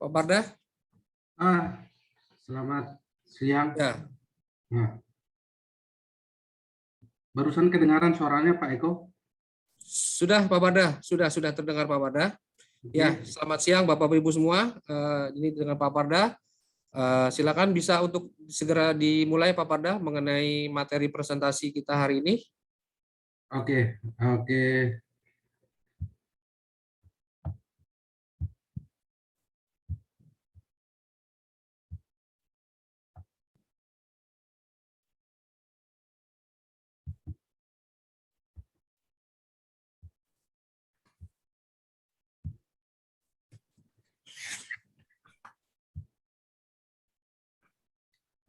Pak Parda? Selamat siang. Ya, Nah, barusan kedengaran suaranya Pak Eko. sudah Pak Parda, sudah terdengar Pak Parda. Ya, Oke. selamat siang Bapak Ibu semua. Ini dengan Pak Parda. Silakan bisa untuk segera dimulai Pak Parda mengenai materi presentasi kita hari ini. Oke.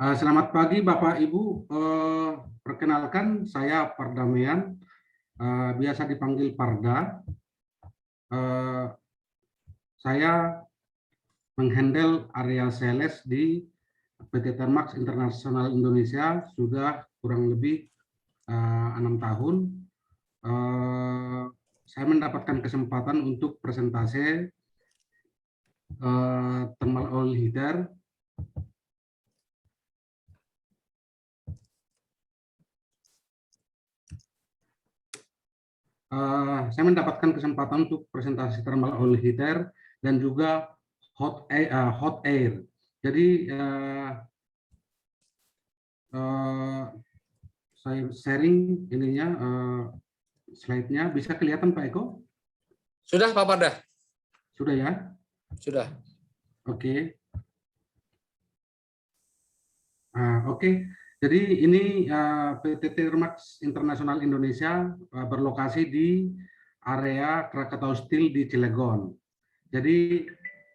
Selamat pagi Bapak Ibu. Perkenalkan saya Pardamian, biasa dipanggil Parda. Saya menghandle area sales di PT Thermax Internasional Indonesia sudah kurang lebih 6 tahun. Saya mendapatkan kesempatan untuk presentasi thermal oil heater. Saya mendapatkan kesempatan untuk presentasi thermal oil heater dan juga hot air. Jadi saya sharing ininya, slide-nya. Bisa kelihatan Pak Eko? Sudah Pak Parda? Sudah ya? Sudah. Oke. Oke. Jadi ini PT Thermax Internasional Indonesia berlokasi di area Krakatau Steel di Cilegon. Jadi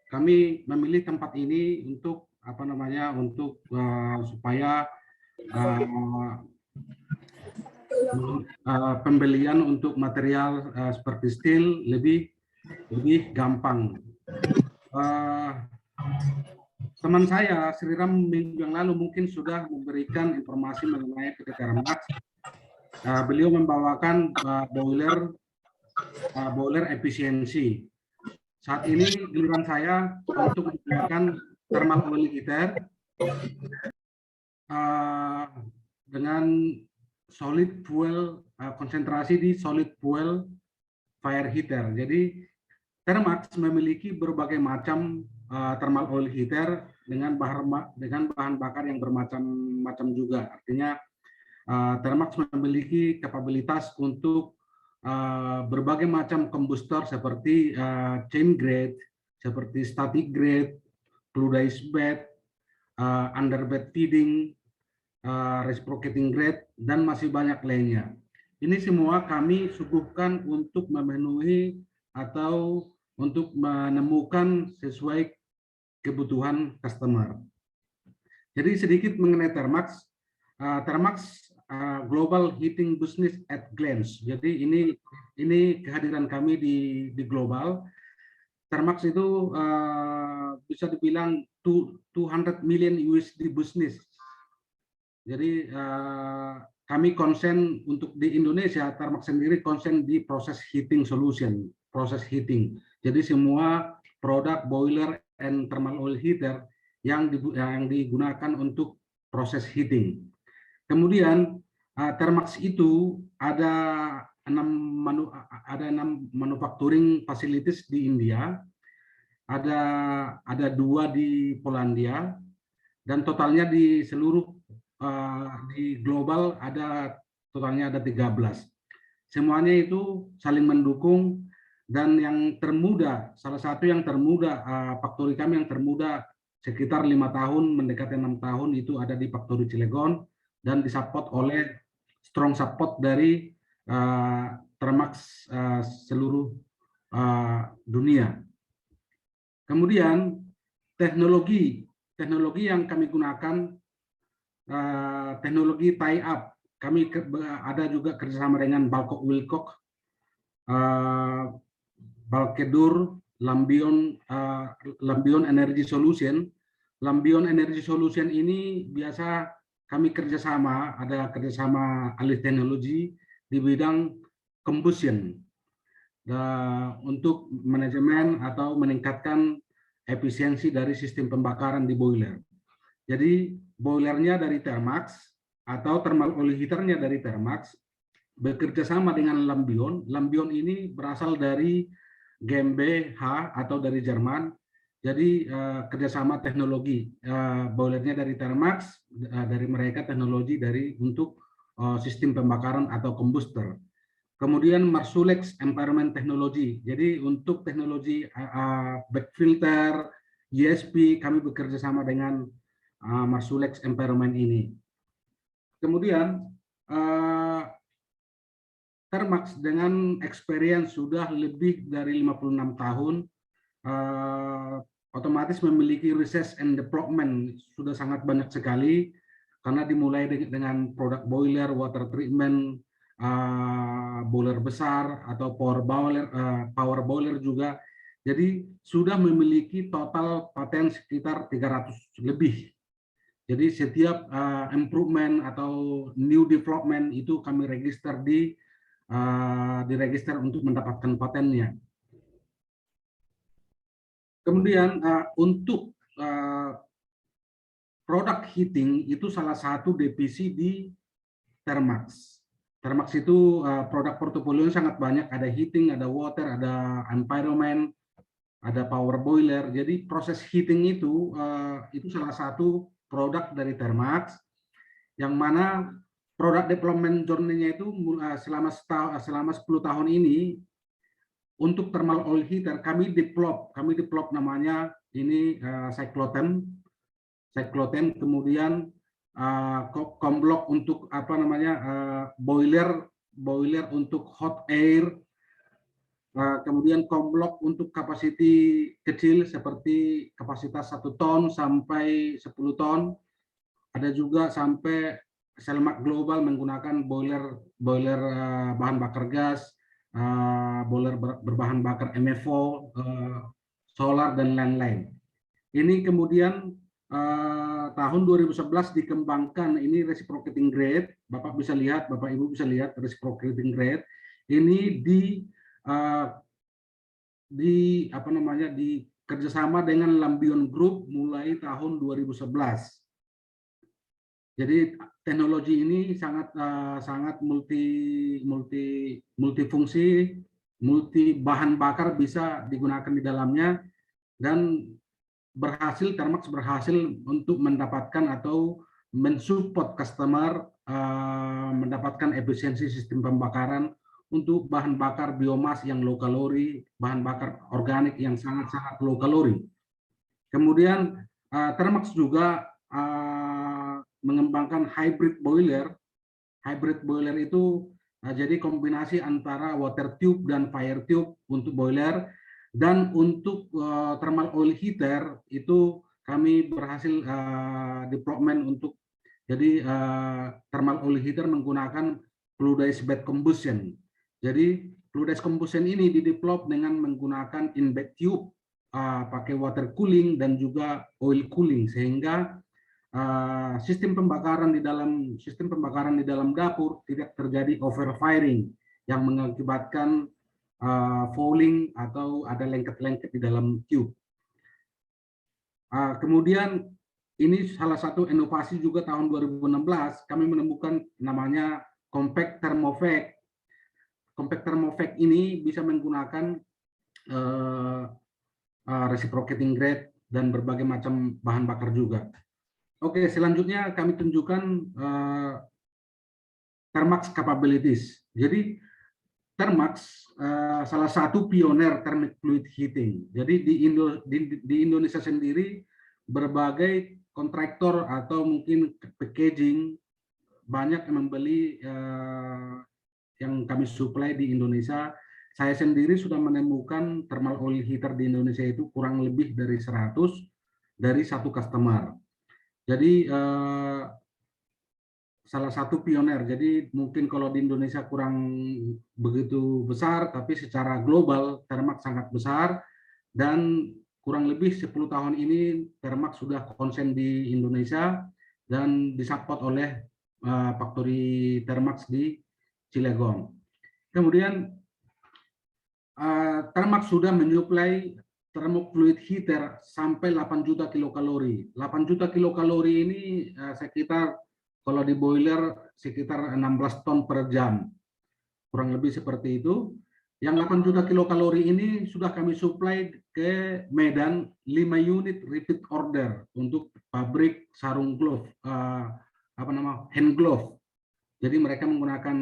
kami memilih tempat ini untuk supaya pembelian untuk material seperti steel lebih gampang. Teman saya Sriram minggu yang lalu mungkin sudah memberikan informasi mengenai PT Thermax. Beliau membawakan boiler efisiensi. Saat ini giliran saya untuk menggunakan thermal oil heater dengan solid fuel, konsentrasi di solid fuel fire heater. Jadi Thermax memiliki berbagai macam thermal oil heater dengan bahan bakar yang bermacam-macam juga. Artinya Thermax memiliki kapabilitas untuk berbagai macam combustor seperti chain grade, seperti static grade, fluidized bed, underbed feeding, reciprocating grade, dan masih banyak lainnya. Ini semua kami suguhkan untuk memenuhi atau untuk menemukan sesuai kebutuhan customer. Jadi sedikit mengenai Thermax. Thermax Global Heating Business at Glance. Jadi ini kehadiran kami di global. Thermax itu bisa dibilang 200 million USD business. Jadi kami konsen untuk di Indonesia, Thermax sendiri konsen di proses heating solution, proses heating. Jadi semua produk boiler and thermal oil heater yang digunakan untuk proses heating. Kemudian Thermax itu ada 6 manufacturing facilities di India, ada 2 di Polandia, dan totalnya di seluruh di global totalnya ada 13. Semuanya itu saling mendukung, dan yang termuda, salah satu yang termuda, faktori kami yang termuda sekitar 5 tahun mendekati 6 tahun itu ada di faktori Cilegon dan disupport oleh strong support dari Thermax seluruh dunia. Kemudian teknologi yang kami gunakan, teknologi tie up. Kami ada juga kerjasama dengan Babcock Wilcox, Balkedur, Lambion Energy Solution. Lambion Energy Solution ini biasa kami kerjasama, ada kerjasama alih teknologi di bidang combustion untuk manajemen atau meningkatkan efisiensi dari sistem pembakaran di boiler. Jadi boilernya dari Thermax atau thermal oil heaternya dari Thermax bekerja sama dengan Lambion. Lambion ini berasal dari GmbH atau dari Jerman. Jadi kerjasama teknologi, boilernya dari Thermax, dari mereka teknologi untuk sistem pembakaran atau combustor. Kemudian Marsulex Environment Technology. Jadi untuk teknologi back filter, ESP, kami bekerja sama dengan Marsulex Environment ini. Kemudian Thermax dengan experience sudah lebih dari 56 tahun, otomatis memiliki research and development sudah sangat banyak sekali, karena dimulai dengan produk boiler, water treatment, boiler besar atau power boiler juga. Jadi sudah memiliki total paten sekitar 300 lebih. Jadi setiap improvement atau new development itu kami register diregister untuk mendapatkan patennya. Kemudian untuk produk heating itu salah satu divisi di Thermax. Thermax itu produk portofolio sangat banyak, ada heating, ada water, ada environment, ada power boiler. Jadi proses heating itu salah satu produk dari Thermax, yang mana produk development journey-nya itu selama 10 tahun ini untuk thermal oil heater kami develop namanya ini cyclothem, kemudian komblok untuk boiler untuk hot air, kemudian komblok untuk kapasiti kecil seperti kapasitas 1 ton sampai 10 ton, ada juga sampai Selmak Global menggunakan boiler bahan bakar gas, boiler berbahan bakar MFO, solar dan lain-lain. Ini kemudian tahun 2011 dikembangkan ini reciprocating grade. Bapak bisa lihat, Bapak Ibu bisa lihat reciprocating grade. Ini di kerjasama dengan Lambion Group mulai tahun 2011. Jadi teknologi ini sangat multifungsi, multi bahan bakar bisa digunakan di dalamnya, dan Thermax berhasil untuk mendapatkan atau mensupport customer mendapatkan efisiensi sistem pembakaran untuk bahan bakar biomas yang low kalori, bahan bakar organik yang sangat low kalori. Kemudian Thermax juga mengembangkan hybrid boiler. Hybrid boiler itu jadi kombinasi antara water tube dan fire tube untuk boiler, dan untuk thermal oil heater itu kami berhasil development untuk jadi thermal oil heater menggunakan fluidized bed combustion. Jadi fluidized combustion ini didevelop dengan menggunakan in-bed tube, pakai water cooling dan juga oil cooling, sehingga sistem pembakaran di dalam dapur tidak terjadi overfiring yang mengakibatkan fouling atau ada lengket-lengket di dalam tube. Kemudian ini salah satu inovasi juga tahun 2016 kami menemukan namanya compact thermovac. Compact thermovac ini bisa menggunakan reciprocating grade dan berbagai macam bahan bakar juga. Oke, selanjutnya kami tunjukkan Thermax capabilities. Jadi Thermax salah satu pioner thermic fluid heating. Jadi di Indonesia sendiri berbagai kontraktor atau mungkin packaging banyak yang membeli yang kami supply di Indonesia. Saya sendiri sudah menemukan thermal oil heater di Indonesia itu kurang lebih dari 100 dari satu customer. Jadi salah satu pioner. Jadi mungkin kalau di Indonesia kurang begitu besar, tapi secara global Thermax sangat besar, dan kurang lebih 10 tahun ini Thermax sudah konsen di Indonesia dan disupport oleh factory Thermax di Cilegon. Kemudian Thermax sudah menyuplai thermofluid heater sampai 8 juta kilokalori. 8 juta kilokalori ini sekitar kalau di boiler sekitar 16 ton per jam. Kurang lebih seperti itu. Yang 8 juta kilokalori ini sudah kami supply ke Medan 5 unit repeat order untuk pabrik sarung glove, hand glove. Jadi mereka menggunakan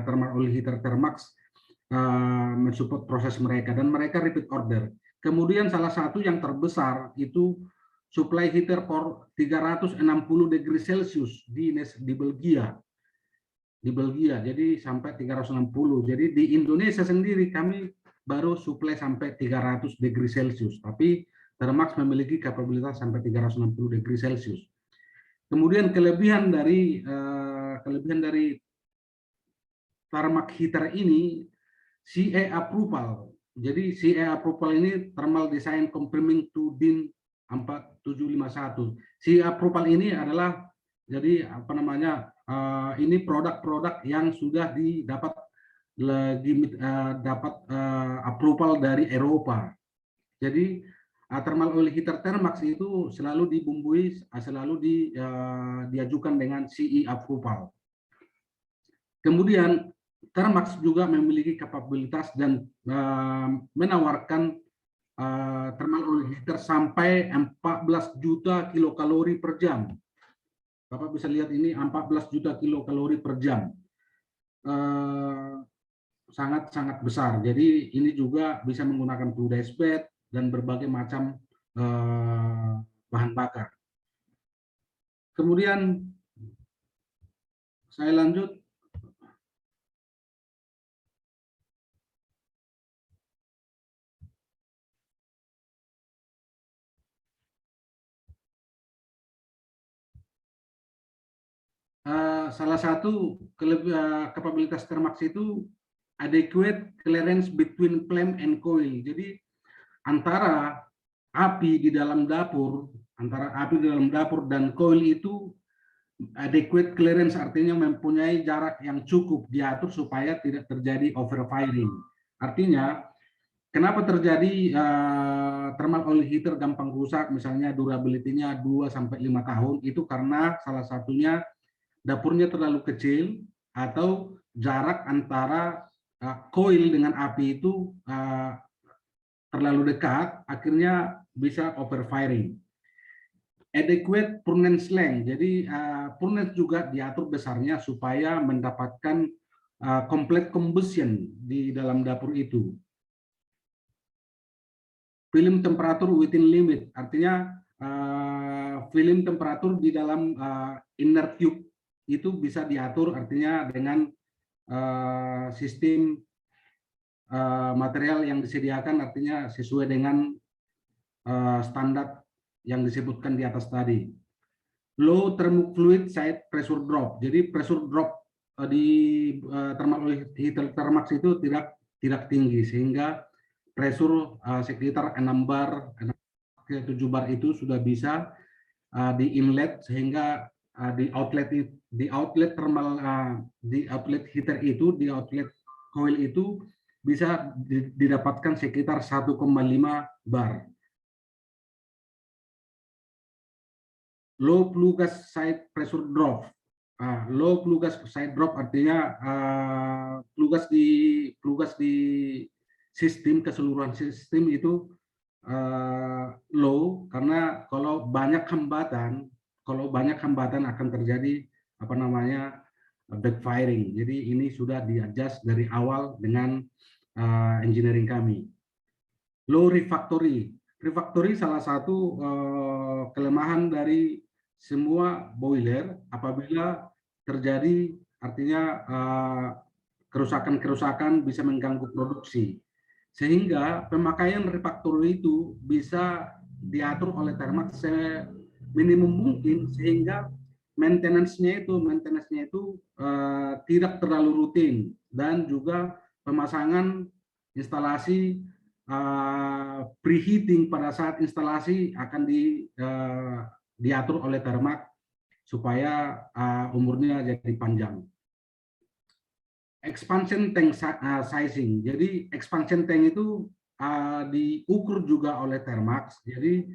thermal oil heater Thermax mensupport proses mereka, dan mereka repeat order. Kemudian salah satu yang terbesar itu supply heater for 360 degree Celcius di Belgia. Di Belgia, jadi sampai 360. Jadi di Indonesia sendiri kami baru supply sampai 300 degree Celcius, tapi Thermax memiliki kapabilitas sampai 360 degree Celcius. Kemudian kelebihan dari Thermax heater ini CE approval. Jadi CE approval ini Thermal Design Confirming to DIN 4751. CE approval ini adalah jadi ini produk-produk yang sudah dapat approval dari Eropa. Jadi thermal oil heater Thermax itu selalu dibumbui, diajukan dengan CE approval. Kemudian Thermax juga memiliki kapabilitas dan menawarkan thermal oil heater sampai 14 juta kilokalori per jam. Bapak bisa lihat ini 14 juta kilokalori per jam. Sangat-sangat besar. Jadi ini juga bisa menggunakan flue ice bed dan berbagai macam bahan bakar. Kemudian saya lanjut. Salah satu kapabilitas Thermax itu adequate clearance between flame and coil. Jadi antara api di dalam dapur dan coil itu adequate clearance, artinya mempunyai jarak yang cukup, diatur supaya tidak terjadi overfiring. Artinya kenapa terjadi thermal oil heater gampang rusak, misalnya durability-nya 2 sampai 5 tahun, itu karena salah satunya dapurnya terlalu kecil atau jarak antara coil dengan api itu terlalu dekat, akhirnya bisa overfiring. Adequate furnace length, jadi furnace juga diatur besarnya supaya mendapatkan complete combustion di dalam dapur itu. Film temperatur within limit, artinya film temperatur di dalam inner tube itu bisa diatur, artinya dengan sistem material yang disediakan, artinya sesuai dengan standar yang disebutkan di atas tadi. Low thermofluid side pressure drop, jadi pressure drop di thermal oil heater Thermax itu tidak tinggi, sehingga pressure sekitar 6 bar ke 7 bar itu sudah bisa di inlet, sehingga di outlet heater itu, di outlet coil itu bisa didapatkan sekitar 1,5 bar. Low flue gas side pressure drop. Low flue gas side drop artinya flue gas di sistem, keseluruhan sistem itu low, karena kalau banyak hambatan akan terjadi backfiring. Jadi ini sudah di-adjust dari awal dengan engineering kami. Low refractory. Refractory salah satu kelemahan dari semua boiler apabila terjadi, artinya kerusakan-kerusakan bisa mengganggu produksi. Sehingga pemakaian refractory itu bisa diatur oleh Thermax minimum mungkin, sehingga maintenance-nya itu tidak terlalu rutin, dan juga pemasangan instalasi preheating pada saat instalasi akan diatur oleh Thermax supaya umurnya jadi panjang. expansion tank sizing. Jadi expansion tank itu diukur juga oleh Thermax. Jadi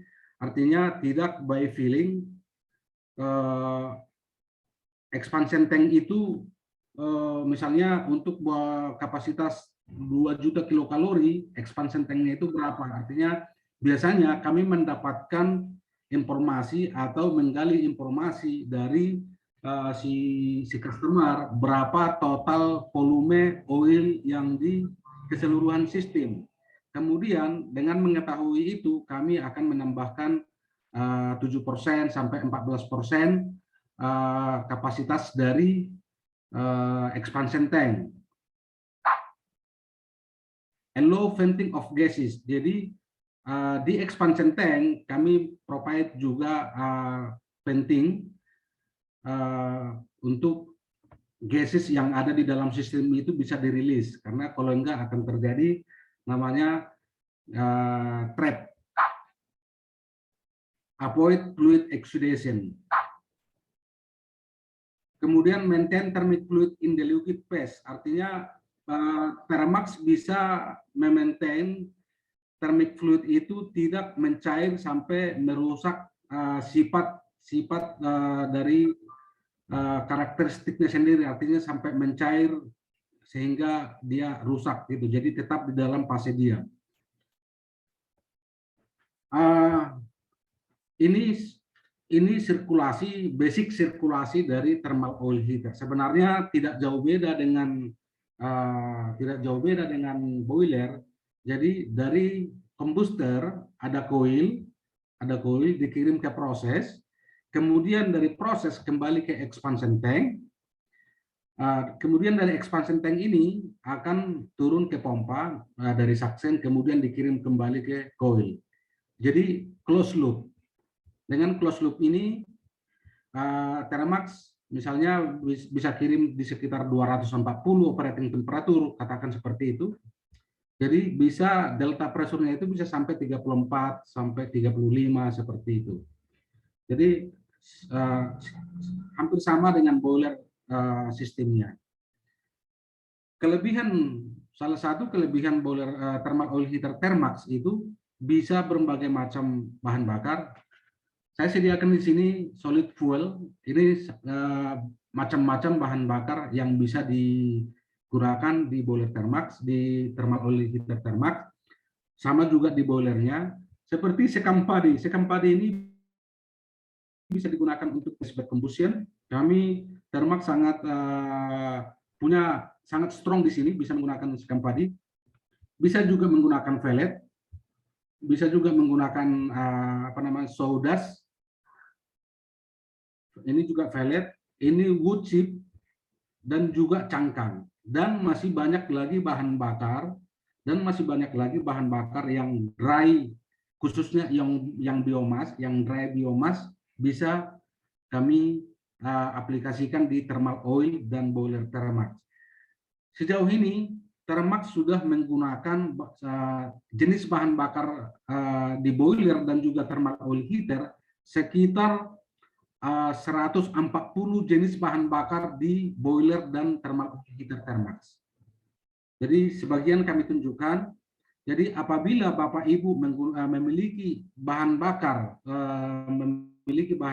artinya tidak by filling. Expansion tank itu misalnya untuk kapasitas 2 juta kilokalori, expansion tanknya itu berapa? Artinya biasanya kami mendapatkan informasi atau menggali informasi dari si customer berapa total volume oil yang di keseluruhan sistem. Kemudian dengan mengetahui itu kami akan menambahkan 7% sampai 14% kapasitas dari expansion tank. And low venting of gases. Jadi di expansion tank kami provide juga venting untuk gases yang ada di dalam sistem itu bisa dirilis, karena kalau enggak akan terjadi namanya trap. Avoid fluid exudation. Kemudian maintain thermic fluid in the liquid phase, artinya Thermax bisa memaintain thermic fluid itu tidak mencair sampai merusak sifat dari karakteristiknya sendiri, artinya sampai mencair sehingga dia rusak gitu. Jadi tetap di dalam fase dia. Ini sirkulasi, basic sirkulasi dari thermal oil heater. Sebenarnya tidak jauh beda dengan boiler. Jadi dari combustor ada coil dikirim ke proses, kemudian dari proses kembali ke expansion tank. Kemudian dari expansion tank ini akan turun ke pompa dari suction, kemudian dikirim kembali ke coil. Jadi close loop. Dengan close loop ini, Thermax misalnya bisa kirim di sekitar 240 operating temperatur, katakan seperti itu. Jadi bisa delta pressure-nya itu bisa sampai 34 sampai 35 seperti itu. Jadi hampir sama dengan boiler sistemnya. Salah satu kelebihan boiler thermal oil heater Thermax itu bisa berbagai macam bahan bakar. Saya sediakan di sini solid fuel. Ini macam-macam bahan bakar yang bisa digunakan di boiler Thermax, di thermal oil heater Thermax. Sama juga di boilernya. Seperti sekam padi. Sekam padi ini bisa digunakan untuk sebagai combustion. Kami Thermax sangat strong di sini, bisa menggunakan sekam padi. Bisa juga menggunakan velvet. Bisa juga menggunakan sawdust. Ini juga velvet, ini wood chip, dan juga cangkang. Dan masih banyak lagi bahan bakar, yang dry, khususnya yang biomas, yang dry biomas, bisa kami aplikasikan di thermal oil dan boiler Thermax. Sejauh ini, Thermax sudah menggunakan jenis bahan bakar di boiler dan juga thermal oil heater sekitar 140 jenis bahan bakar di boiler dan thermal oil heater Thermax. Jadi sebagian kami tunjukkan. Jadi apabila Bapak Ibu memiliki bahan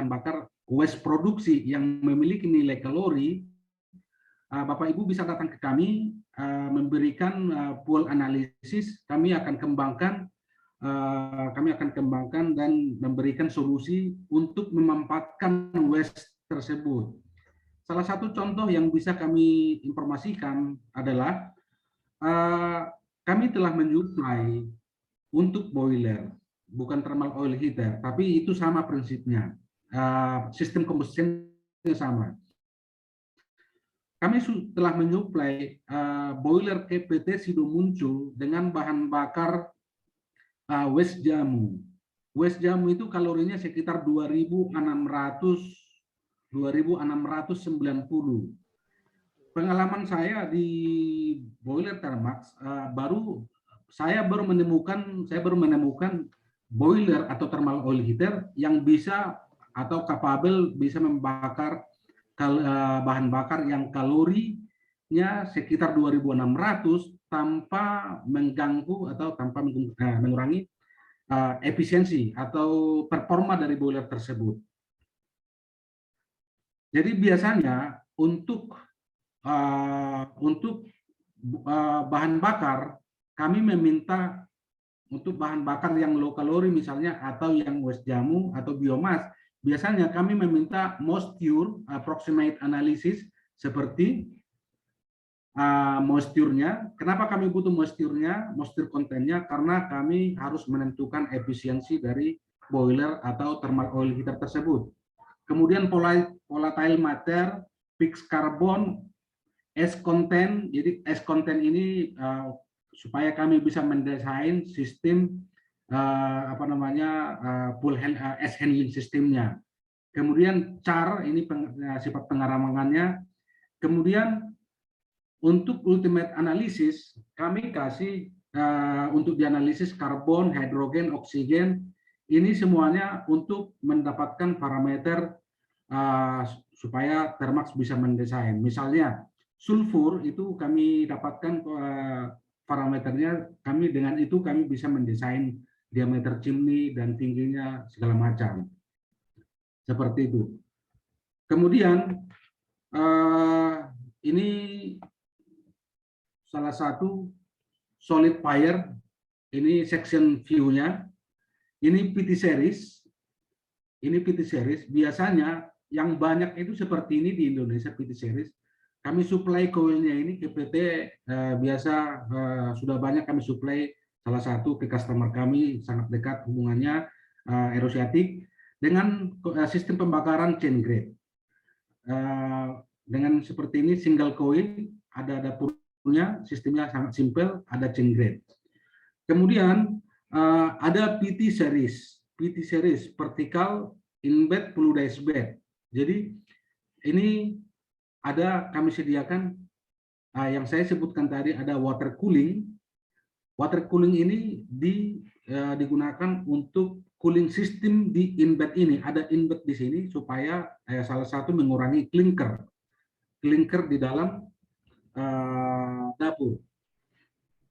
bakar waste produksi yang memiliki nilai kalori, Bapak Ibu bisa datang ke kami, memberikan fuel analisis. Kami akan kembangkan dan memberikan solusi untuk memanfaatkan waste tersebut. Salah satu contoh yang bisa kami informasikan adalah kami telah menyuplai untuk boiler, bukan thermal oil heater, tapi itu sama prinsipnya. Sistem combustionnya sama. Kami telah menyuplai boiler PT Sido Muncul dengan bahan bakar waste jamu. Waste jamu itu kalorinya sekitar 2.690. Pengalaman saya di boiler Thermax saya baru menemukan boiler atau thermal oil heater yang bisa atau capable bisa membakar bahan bakar yang kalori sekitar 2.600 tanpa mengganggu atau tanpa mengurangi efisiensi atau performa dari boiler tersebut. Jadi biasanya untuk bahan bakar, kami meminta untuk bahan bakar yang low kalori misalnya, atau yang waste jamu atau biomas, biasanya kami meminta moisture approximate analysis seperti moisture-nya. Kenapa kami butuh moisture-nya, moisture kontennya? Karena kami harus menentukan efisiensi dari boiler atau thermal oil heater tersebut. Kemudian volatile matter, fixed carbon, S content. Jadi S content ini supaya kami bisa mendesain sistem S handling sistemnya. Kemudian CHAR ini sifat pengaramangannya. Kemudian untuk ultimate analysis kami kasih untuk dianalisis karbon, hidrogen, oksigen. Ini semuanya untuk mendapatkan parameter supaya Thermax bisa mendesain. Misalnya sulfur itu kami dapatkan parameternya, dengan itu kami bisa mendesain diameter chimney dan tingginya segala macam. Seperti itu. Kemudian ini salah satu solid fire, ini section view-nya. Ini PT series. Ini PT series. Biasanya yang banyak itu seperti ini di Indonesia, PT series. Kami supply coilnya ini ke PT, biasa sudah banyak kami supply salah satu ke customer kami, sangat dekat hubungannya, Eurasiatic, dengan sistem pembakaran chain grade. Dengan seperti ini single coil, ada dapurnya, sistemnya sangat simple, ada chain grade. Kemudian ada PT series vertical in-bed fluidized bed. Jadi ini ada kami sediakan yang saya sebutkan tadi, ada water cooling. Water cooling ini digunakan untuk cooling system di in-bed ini. Ada in-bed di sini supaya salah satu mengurangi clinker di dalam dapur.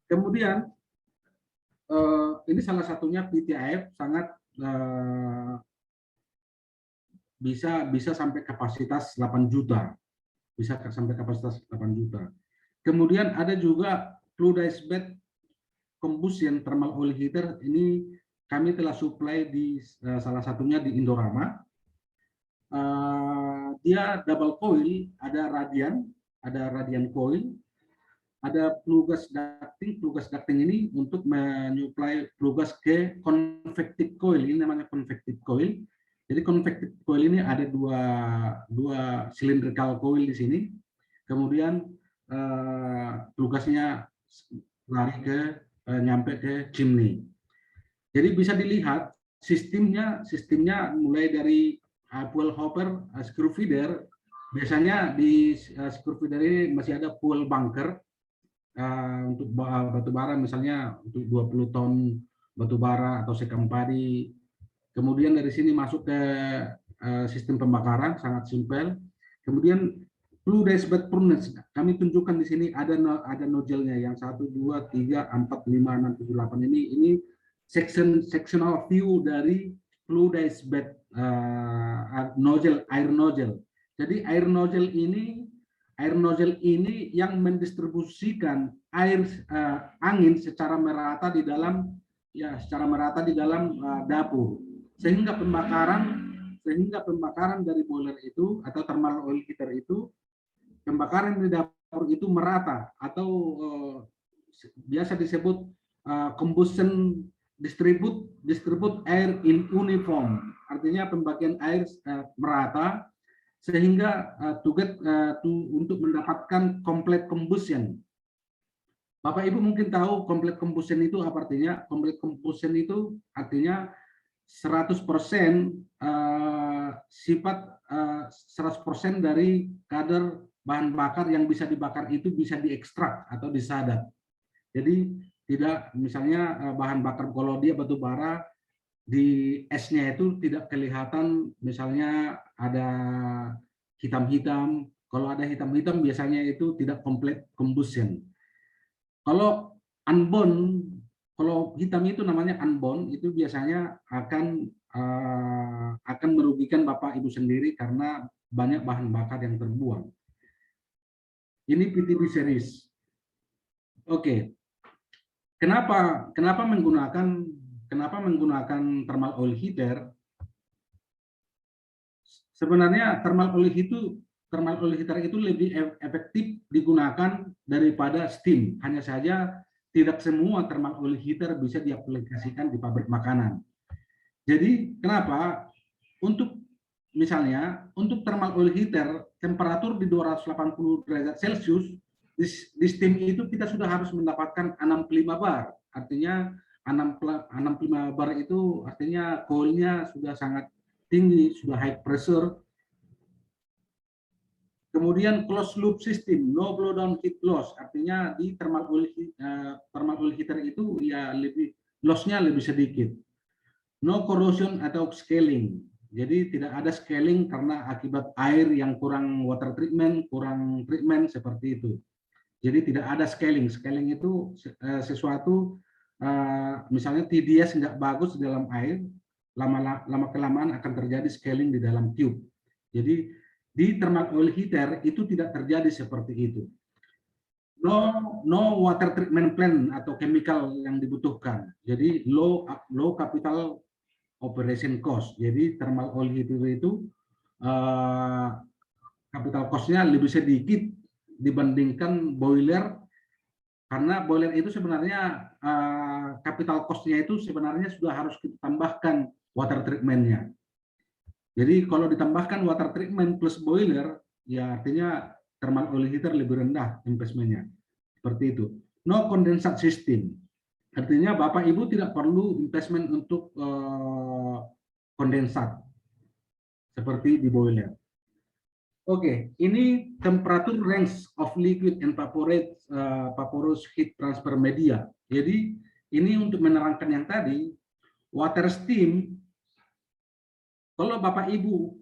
Kemudian ini salah satunya PTIF, sangat bisa sampai kapasitas 8 juta. Bisa sampai kapasitas 8 juta. Kemudian ada juga fluidized bed combustion thermal oil heater. Ini kami telah supply di salah satunya di Indorama. Dia double coil, ada radian coil, ada flue gas ducting. Flue gas ducting ini untuk menyuplai flue gas ke convective coil. Ini namanya convective coil. Jadi convective coil ini ada dua cylindrical coil di sini. Kemudian flue gasnya lari nyampe ke chimney. Jadi bisa dilihat sistemnya mulai dari fuel hopper, screw feeder. Biasanya di screw feeder ini masih ada fuel bunker untuk batu bara, misalnya untuk 20 ton batu bara atau sekam padi. Kemudian dari sini masuk ke sistem pembakaran, sangat simpel. Kemudian fluidized bed furnace, kami tunjukkan di sini ada nozzle-nya yang 1, 2, 3, 4, 5, 6, 7, 8 ini sectional view dari fluidized bed nozzle, air nozzle. Jadi air nozzle ini yang mendistribusikan angin secara merata di dalam dapur, sehingga pembakaran dari boiler itu atau thermal oil heater itu, pembakaran di dapur itu merata, atau biasa disebut combustion distribute air in uniform. Artinya pembagian air merata, sehingga untuk mendapatkan complete combustion. Bapak Ibu mungkin tahu complete combustion itu apa artinya? Complete combustion itu artinya 100% sifat 100% dari kadar bahan bakar yang bisa dibakar itu bisa diekstrak atau disadap. Jadi tidak, misalnya bahan bakar kalau dia batu bara, di esnya itu tidak kelihatan, misalnya ada hitam-hitam, Kalau ada hitam-hitam biasanya itu tidak complete combustion. Kalau unbound, kalau hitam itu namanya unbound, itu biasanya akan merugikan Bapak Ibu sendiri karena banyak bahan bakar yang terbuang. Ini PTB series. Oke. Kenapa menggunakan thermal oil heater? Sebenarnya thermal oil heater itu lebih efektif digunakan daripada steam. Hanya saja tidak semua thermal oil heater bisa diaplikasikan di pabrik makanan. Jadi kenapa? Misalnya untuk thermal oil heater temperatur di 280 derajat Celcius di steam itu kita sudah harus mendapatkan 65 bar. Artinya 65 bar itu artinya coilnya sudah sangat tinggi, sudah high pressure. Kemudian closed loop system, no blow down heat loss, artinya di thermal oil heater itu ya lossnya lebih sedikit. No corrosion atau scaling, jadi tidak ada scaling karena akibat air yang kurang water treatment, kurang treatment seperti itu. Jadi tidak ada scaling. Scaling itu sesuatu misalnya TDS nggak bagus di dalam air, lama kelamaan akan terjadi scaling di dalam tube. Jadi di thermal oil heater itu tidak terjadi seperti itu. No water treatment plan atau chemical yang dibutuhkan. Jadi low capital operation cost. Jadi thermal oil heater itu capital cost-nya lebih sedikit dibandingkan boiler, karena boiler itu sebenarnya capital cost-nya itu sebenarnya sudah harus kita tambahkan water treatment-nya. Jadi kalau ditambahkan water treatment plus boiler, ya artinya thermal oil heater lebih rendah investment-nya. Seperti itu. No condensate system. Artinya Bapak Ibu tidak perlu investment untuk kondensat seperti di boiler. Oke, ini temperatur range of liquid and vaporous heat transfer media. Jadi ini untuk menerangkan yang tadi, water steam, kalau Bapak Ibu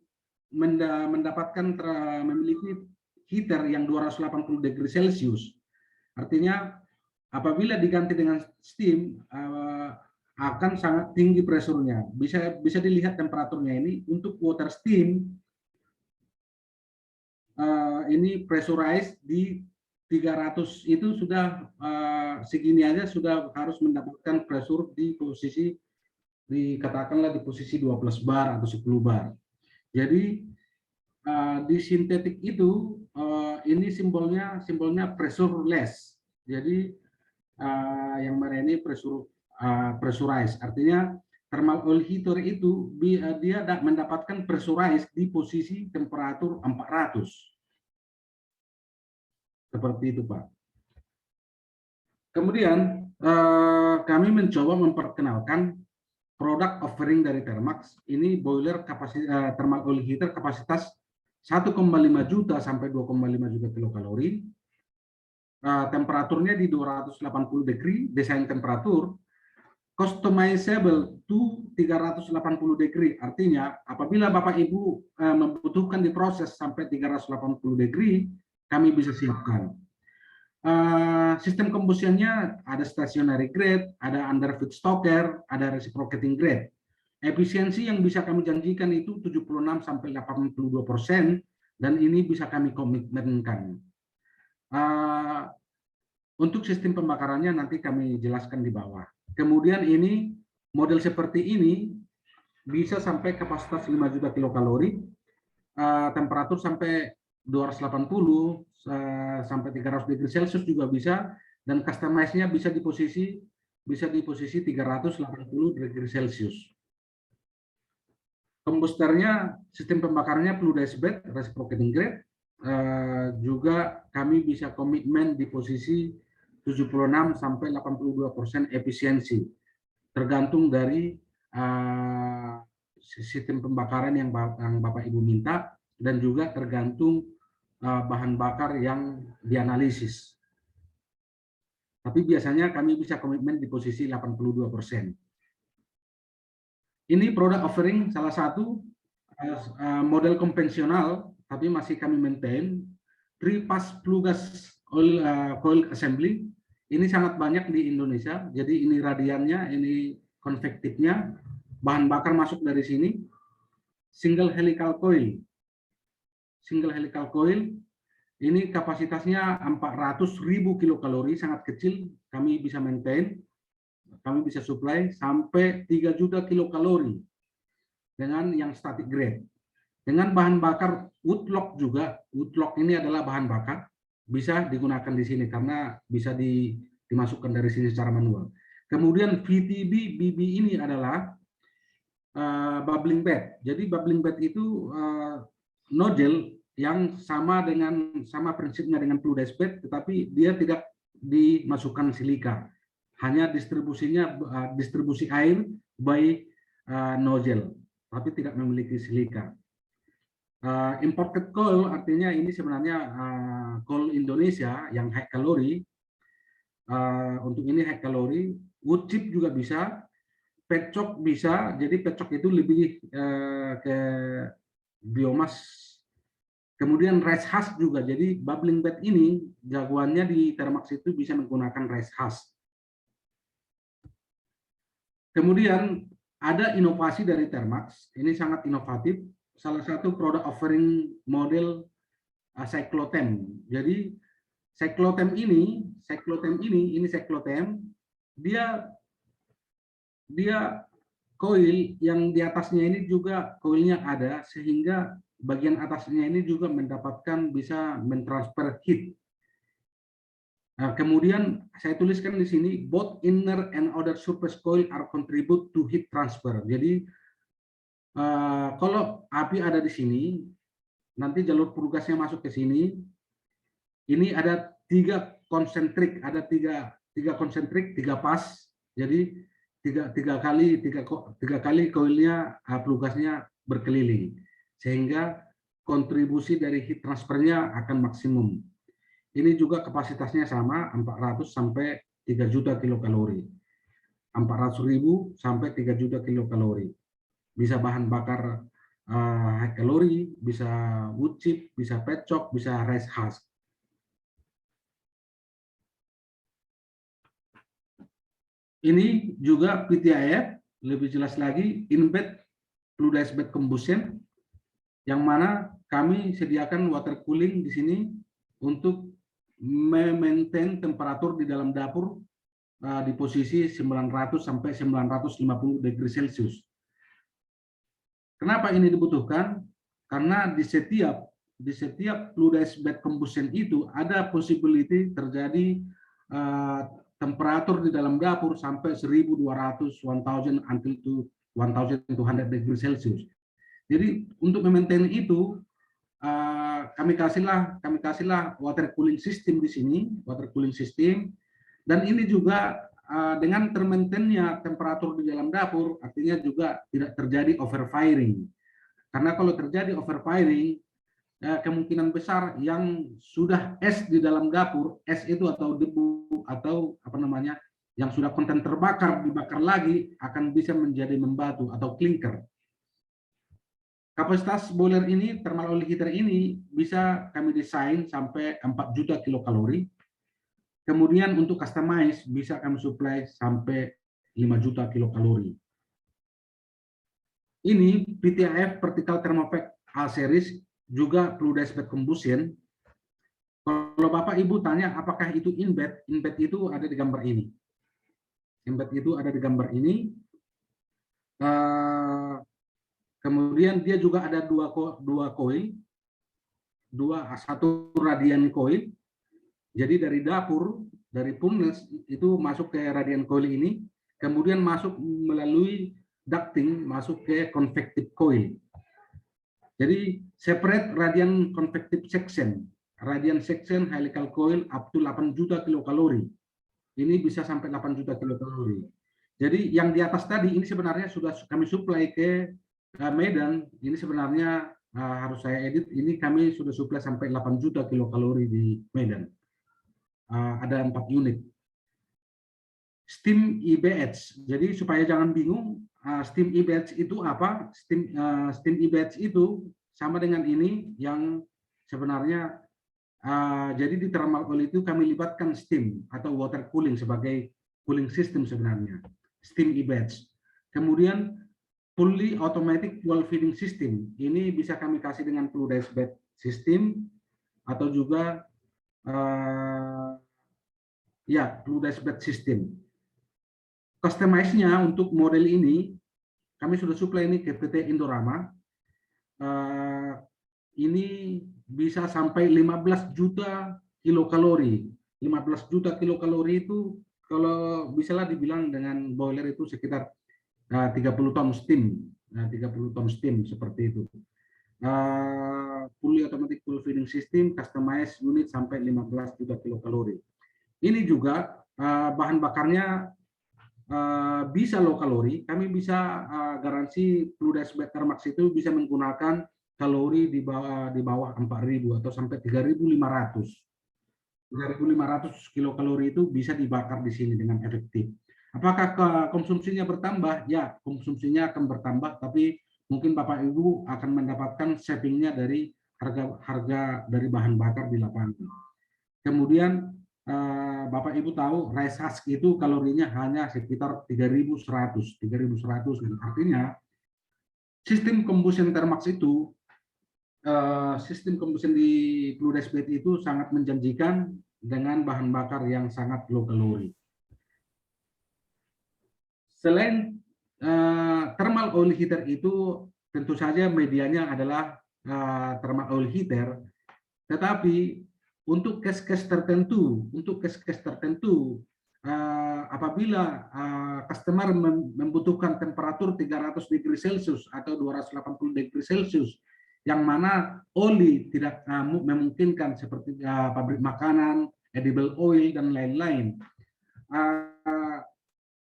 memiliki heater yang 280 degree Celcius, artinya apabila diganti dengan steam akan sangat tinggi pressure-nya. Bisa dilihat temperaturnya ini untuk water steam ini pressurized di 300 itu sudah segini aja sudah harus mendapatkan pressure di posisi katakanlah di posisi 12 bar atau 10 bar. Jadi di sintetik itu ini simbolnya pressureless. Jadi yang merah ini pressurized, artinya thermal oil heater itu dia mendapatkan pressurized di posisi temperatur 400. Seperti itu, Pak. Kemudian kami mencoba memperkenalkan produk offering dari Thermax. Ini boiler thermal oil heater kapasitas 1,5 juta sampai 2,5 juta kilokalori. Temperaturnya di 280 degree, desain temperatur, customizable to 380 degree. Artinya apabila Bapak Ibu membutuhkan diproses sampai 380 degree, kami bisa siapkan. Sistem combustionnya ada stationary grade, ada underfeed stoker, ada reciprocating grade. Efisiensi yang bisa kami janjikan itu 76 sampai 82%, dan ini bisa kami komitmenkan. Untuk sistem pembakarannya nanti kami jelaskan di bawah. Kemudian ini model seperti ini bisa sampai kapasitas 5 juta kilokalori, temperatur sampai 280 sampai 300 degree Celcius juga bisa, dan customize-nya bisa di posisi 380 degree Celcius. Kombusternya, sistem pembakarannya fluidized bed, reciprocating grade. Juga kami bisa komitmen di posisi 76 sampai 82% efisiensi, tergantung dari sistem pembakaran yang Bapak Ibu minta, dan juga tergantung bahan bakar yang dianalisis. Tapi biasanya kami bisa komitmen di posisi 82%. Ini produk offering salah satu model konvensional, tapi masih kami maintain. 3-phase flue gas oil coil assembly ini sangat banyak di Indonesia. Jadi ini radiannya, ini konvektifnya, bahan bakar masuk dari sini. Single helical coil. Single helical coil ini kapasitasnya 400.000 kilokalori, sangat kecil. Kami bisa maintain, kami bisa supply sampai 3 juta kilokalori dengan yang static grade. Dengan bahan bakar woodlock juga. Woodlock ini adalah bahan bakar, bisa digunakan di sini karena bisa dimasukkan dari sini secara manual. Kemudian VTB BB ini adalah bubbling bed. Jadi bubbling bed itu nozzle yang sama prinsipnya dengan flue gas bed, tetapi dia tidak dimasukkan silika. Hanya distribusi air by nozzle, tapi tidak memiliki silika. Imported coal artinya ini sebenarnya coal Indonesia yang high kalori. Untuk ini high kalori, wood chip juga bisa, petcock bisa. Jadi petcock itu lebih ke biomas. Kemudian rice husk juga. Jadi bubbling bed ini jagoannya di Thermax itu bisa menggunakan rice husk. Kemudian ada inovasi dari Thermax. Ini sangat inovatif. Salah satu produk offering model cyclothem. Jadi cyclothem ini dia coil yang di atasnya ini juga coilnya ada, sehingga bagian atasnya ini juga bisa mentransfer heat. Nah, kemudian saya tuliskan di sini both inner and outer surface coil are contribute to heat transfer. Jadi kalau api ada di sini, nanti jalur pelugasnya masuk ke sini. Ini ada tiga konsentrik, tiga pas. Jadi tiga kali coilnya pelugasnya berkeliling, sehingga kontribusi dari heat transfernya akan maksimum. Ini juga kapasitasnya sama, 400 sampai 3 juta kilokalori. 400.000 sampai 3 juta kilokalori. Bisa bahan bakar high kalori, bisa wood chip, bisa petcock, bisa rice husk. Ini juga PTIF, lebih jelas lagi, in-bed fluidized bed combustion, yang mana kami sediakan water cooling di sini untuk memaintain temperatur di dalam dapur di posisi 900 sampai 950 degree Celcius. Kenapa ini dibutuhkan? Karena di setiap fluidized bed combustion itu ada possibility terjadi temperatur di dalam dapur sampai 1200, 1000 until to 1200 degree Celcius. Jadi untuk memaintain itu kami kasihlah water cooling system di sini, water cooling system, dan ini juga dengan termaintainnya temperatur di dalam dapur, artinya juga tidak terjadi overfiring. Karena kalau terjadi overfiring, kemungkinan besar yang sudah es di dalam dapur, es itu atau debu atau apa namanya, yang sudah konten terbakar dibakar lagi akan bisa menjadi membatu atau clinker. Kapasitas boiler ini, thermal oil heater ini bisa kami desain sampai 4 juta kilokalori. Kemudian untuk customize bisa kami supply sampai 5 juta kilokalori. Ini PTIF Vertical Thermopack A series, juga fluidized bed combustion. Kalau Bapak Ibu tanya apakah itu in-bed, in-bed itu ada di gambar ini. In-bed itu ada di gambar ini. Kemudian dia juga ada dua coil, satu radian coil. Jadi dari dapur, dari furnace itu masuk ke radian coil ini, kemudian masuk melalui ducting masuk ke convective coil. Jadi separate radian convective section, radian section helical coil up to 8 juta kilokalori. Ini bisa sampai 8 juta kilokalori. Jadi yang di atas tadi ini sebenarnya sudah kami supply ke Medan. Ini sebenarnya harus saya edit. Ini kami sudah supply sampai 8 juta kilokalori di Medan. Ada 4 unit. Steam e-batch. Jadi supaya jangan bingung, steam e-batch itu apa? Steam e-batch itu sama dengan ini yang sebenarnya Jadi di thermal oil itu kami libatkan steam atau water cooling sebagai cooling system sebenarnya, steam e-batch. Kemudian fully automatic fuel feeding system, ini bisa kami kasih dengan fluidized bed system atau juga fluidized bed system. Customize-nya untuk model ini kami sudah supply ini ke PT Indorama. Ini bisa sampai 15 juta kilokalori. 15 juta kilokalori itu kalau bisalah dibilang dengan boiler itu sekitar 30 ton steam. 30 ton steam seperti itu. Fully automatic fuel feeding system, customized unit sampai 15 juta kilokalori. Ini juga bahan bakarnya bisa low kalori. Kami bisa garansi fluidized bed Thermax itu bisa menggunakan kalori di bawah 4.000 atau sampai 3.500. 3.500 kilokalori itu bisa dibakar di sini dengan efektif. Apakah konsumsinya bertambah? Ya, konsumsinya akan bertambah, tapi mungkin Bapak Ibu akan mendapatkan savingnya dari harga dari bahan bakar di lapangan. Kemudian Bapak Ibu tahu rice husk itu kalorinya hanya sekitar 3.100, artinya sistem combustion Thermax itu sistem combustion di fluidized bed itu sangat menjanjikan dengan bahan bakar yang sangat low kalori. Selain thermal oil heater itu tentu saja medianya adalah thermal oil heater, tetapi untuk case-case tertentu, apabila customer membutuhkan temperatur 300 degree Celcius atau 280 degree Celcius, yang mana oli tidak memungkinkan seperti pabrik makanan, edible oil, dan lain-lain.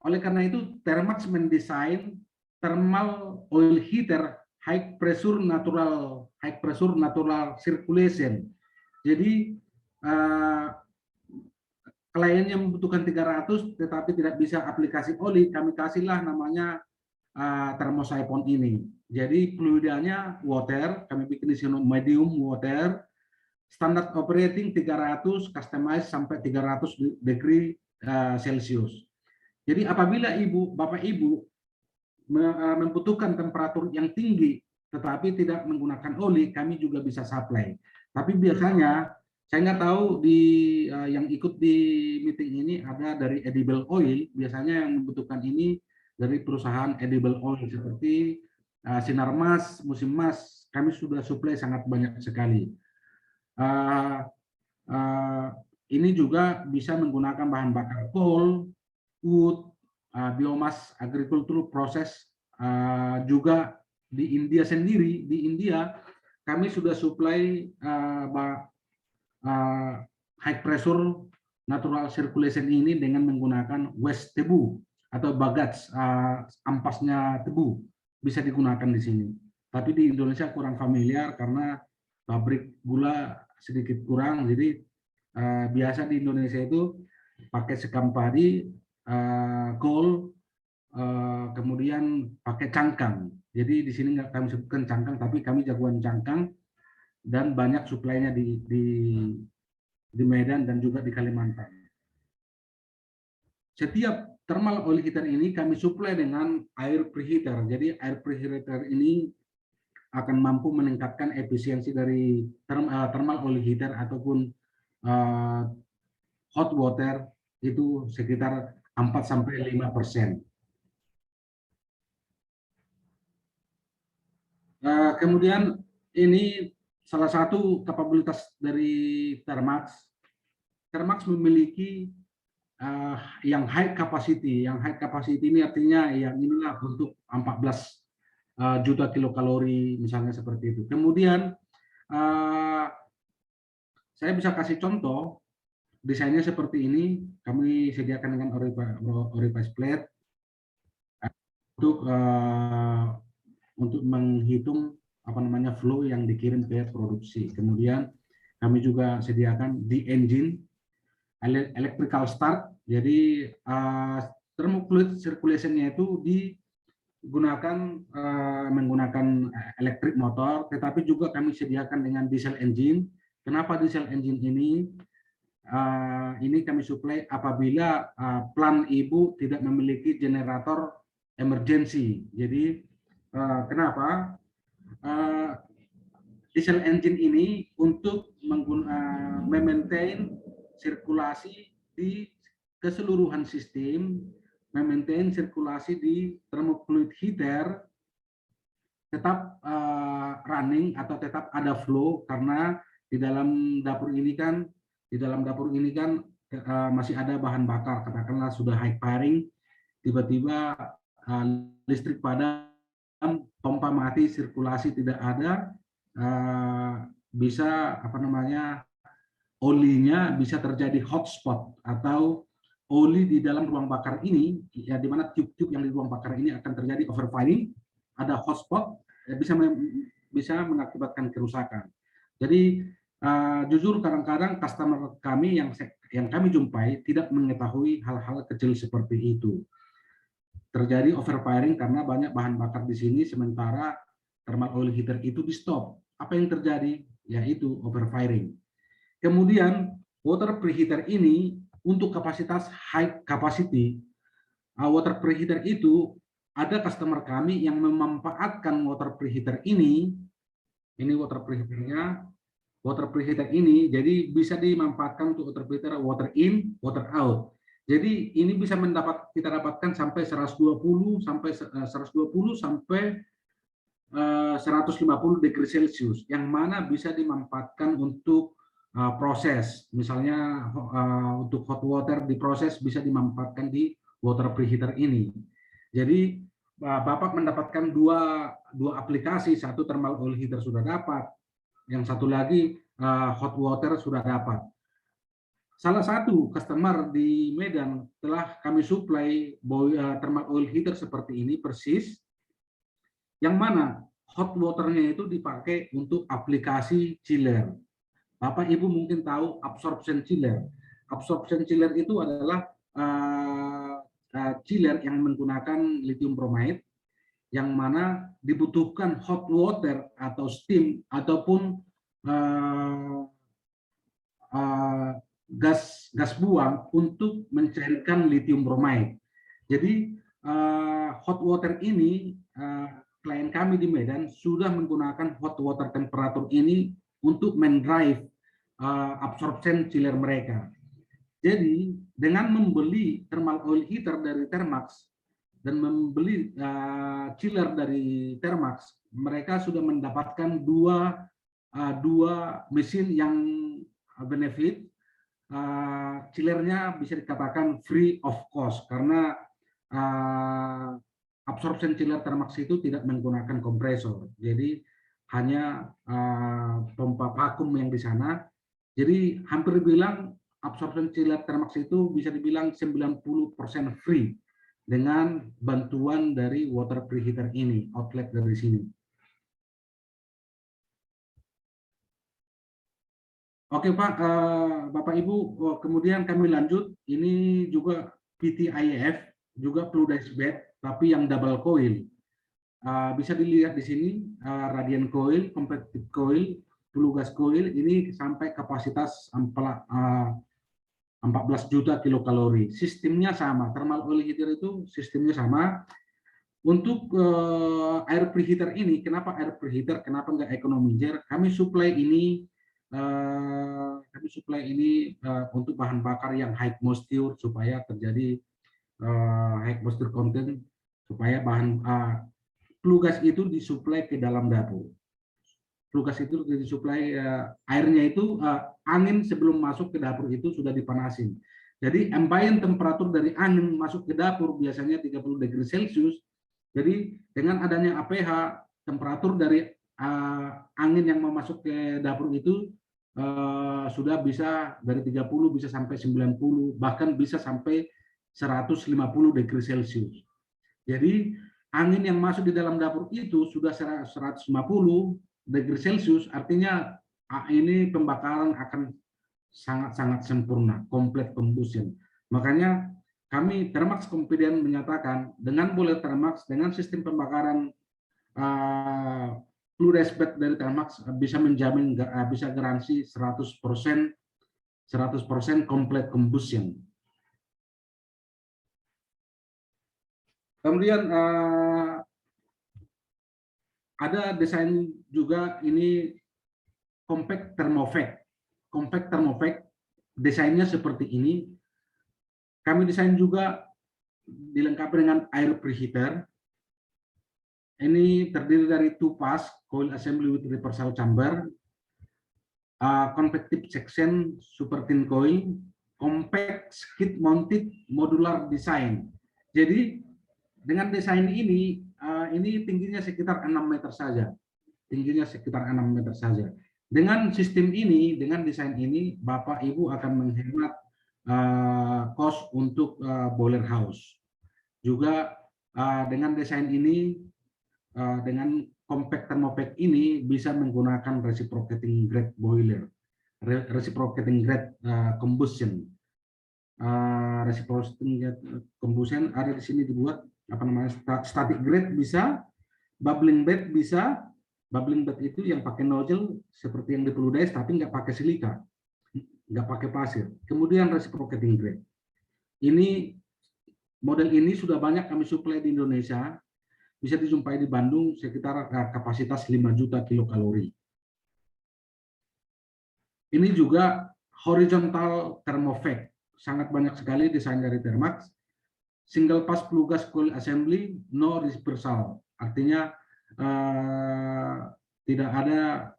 Oleh karena itu, Thermax mendesain thermal oil heater high pressure natural circulation. Jadi klien yang membutuhkan 300 tetapi tidak bisa aplikasi oli, kami kasihlah namanya thermosiphon ini. Jadi fluidanya water, kami bikin di sini medium water, standar operating 300, customize sampai 300 degree Celcius. Jadi apabila Bapak Ibu membutuhkan temperatur yang tinggi tetapi tidak menggunakan oli, kami juga bisa supply. Tapi biasanya saya nggak tahu yang ikut di meeting ini ada dari edible oil, biasanya yang membutuhkan ini dari perusahaan edible oil seperti Sinarmas, Musim Mas, kami sudah supply sangat banyak sekali. Ini juga bisa menggunakan bahan bakar coal, wood, biomass, agricultural process, juga di India sendiri. Di India kami sudah supply high pressure natural circulation ini dengan menggunakan waste tebu atau bagats, ampasnya tebu bisa digunakan di sini. Tapi di Indonesia kurang familiar karena pabrik gula sedikit kurang, jadi biasa di Indonesia itu pakai sekam padi, kol, kemudian pakai cangkang. Jadi di sini nggak kami sebutkan cangkang, tapi kami jagoan cangkang dan banyak suplainya di Medan dan juga di Kalimantan. Setiap thermal oil heater ini kami suplai dengan air preheater. Jadi air preheater ini akan mampu meningkatkan efisiensi dari thermal oil heater ataupun hot water itu sekitar 4-5%. Kemudian ini salah satu kapabilitas dari Thermax. Thermax memiliki yang high capacity. Yang high capacity ini artinya yang inilah untuk 14 juta kilokalori misalnya seperti itu. Kemudian saya bisa kasih contoh desainnya seperti ini. Kami sediakan dengan Orifice plate untuk menghitung flow yang dikirim ke produksi. Kemudian kami juga sediakan di engine electrical start. Jadi thermofluid circulation-nya itu digunakan menggunakan electric motor, tetapi juga kami sediakan dengan diesel engine Kenapa diesel engine ini kami suplai apabila plant ibu tidak memiliki generator emergency. Jadi kenapa? Diesel engine ini untuk memaintain sirkulasi di keseluruhan sistem, memaintain sirkulasi di thermofluid heater tetap running atau tetap ada flow, karena di dalam dapur ini kan masih ada bahan bakar, katakanlah sudah high firing, tiba-tiba listrik padam, pompa mati, sirkulasi tidak ada, bisa olinya bisa terjadi hotspot atau oli di dalam ruang bakar ini, ya, di mana tiup-tiup yang di ruang bakar ini akan terjadi overfiring, ada hotspot, bisa mengakibatkan kerusakan. Jadi jujur kadang-kadang customer kami yang kami jumpai tidak mengetahui hal-hal kecil seperti itu. Terjadi overfiring karena banyak bahan bakar di sini, sementara thermal oil heater itu di stop. Apa yang terjadi? Yaitu overfiring. Kemudian water preheater ini untuk kapasitas high capacity, water preheater itu ada customer kami yang memanfaatkan water preheater ini water preheater ini, jadi bisa dimanfaatkan untuk water preheater water in, water out. Jadi ini bisa kita dapatkan sampai 120 sampai 150 degree Celcius, yang mana bisa dimanfaatkan untuk proses, misalnya untuk hot water diproses bisa dimanfaatkan di water preheater ini. Jadi Bapak mendapatkan dua aplikasi, satu thermal oil heater sudah dapat, yang satu lagi hot water sudah dapat. Salah satu customer di Medan telah kami supply thermal oil heater seperti ini persis, yang mana hot waternya itu dipakai untuk aplikasi chiller. Bapak Ibu mungkin tahu absorption chiller. Absorption chiller itu adalah chiller yang menggunakan lithium bromide, yang mana dibutuhkan hot water atau steam ataupun gas buang untuk mencairkan lithium bromide. Jadi hot water ini klien kami di Medan sudah menggunakan hot water temperatur ini untuk mendrive absorption chiller mereka. Jadi dengan membeli thermal oil heater dari Thermax dan membeli chiller dari Thermax, mereka sudah mendapatkan dua mesin yang benefit. Chillernya bisa dikatakan free of cost, karena absorption chiller Thermax itu tidak menggunakan kompresor, jadi hanya pompa vakum yang di sana. Jadi hampir bilang absorption chiller Thermax itu bisa dibilang 90% free dengan bantuan dari water preheater ini, outlet dari sini. Oke Pak, Bapak Ibu, kemudian kami lanjut. Ini juga PTIF, juga fluidized bed, tapi yang double coil. Bisa dilihat di sini, radiant coil, competitive coil, flue gas coil, ini sampai kapasitas 14 juta kilokalori. Sistemnya sama, thermal oil heater itu sistemnya sama. Untuk air preheater ini, kenapa air preheater, kenapa nggak economizer? Kami supply ini untuk bahan bakar yang high moisture, supaya terjadi high moisture content, supaya bahan flue gas itu disuplai ke dalam dapur. Flue gas itu disuplai airnya itu angin sebelum masuk ke dapur itu sudah dipanasin. Jadi ambient temperatur dari angin masuk ke dapur biasanya 30 degree Celcius. Jadi dengan adanya APH, temperatur dari angin yang mau masuk ke dapur itu sudah bisa dari 30 bisa sampai 90, bahkan bisa sampai 150 degree Celcius. Jadi angin yang masuk di dalam dapur itu sudah 150 degree Celcius, artinya ini pembakaran akan sangat-sangat sempurna, complete combustion. Makanya kami Thermax menyatakan dengan boiler Thermax dengan sistem pembakaran fluidized bed dari Thermax bisa menjamin bisa garansi 100% complete combustion. Kemudian ada desain juga ini compact thermovac. Compact thermovac desainnya seperti ini. Kami desain juga dilengkapi dengan air preheater. Ini terdiri dari 2 pass coil assembly with reversal chamber, convective section super thin coil, compact skid mounted modular design. Jadi dengan desain ini tingginya sekitar 6 meter saja. Tingginya sekitar 6 meter saja. Dengan sistem ini, dengan desain ini, Bapak Ibu akan menghemat cost untuk boiler house. Juga dengan desain ini, dengan compact thermovac ini bisa menggunakan reciprocating grade boiler, reciprocating grade combustion. Reciprocating grade combustion ada di sini dibuat apa namanya, static grade bisa, bubbling bed bisa. Bubbling bed itu yang pakai nozzle seperti yang di fluidized tapi nggak pakai silika, nggak pakai pasir. Kemudian reciprocating grade. Ini model ini sudah banyak kami suplai di Indonesia, bisa dijumpai di Bandung sekitar kapasitas 5 juta kilokalori. Ini juga horizontal thermovac, sangat banyak sekali desain dari Thermax. Single pass flue gas coil assembly, no reversal, artinya tidak ada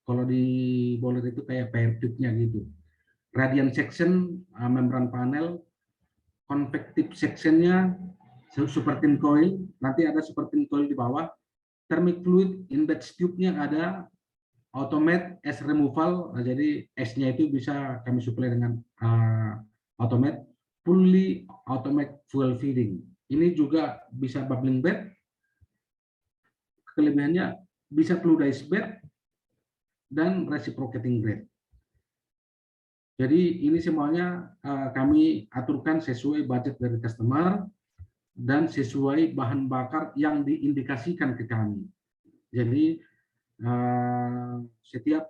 kalau di boiler itu kayak pair tube-nya gitu. Radiant section, membran panel, convective section-nya super thin coil, nanti ada super thin coil di bawah. Thermic fluid index tube-nya ada, automate S removal, jadi S-nya itu bisa kami suplai dengan automate, fully automate fuel feeding. Ini juga bisa bubbling bed, kelebihannya bisa fluidized bed dan reciprocating grade. Jadi ini semuanya kami aturkan sesuai budget dari customer dan sesuai bahan bakar yang diindikasikan ke kami. Jadi setiap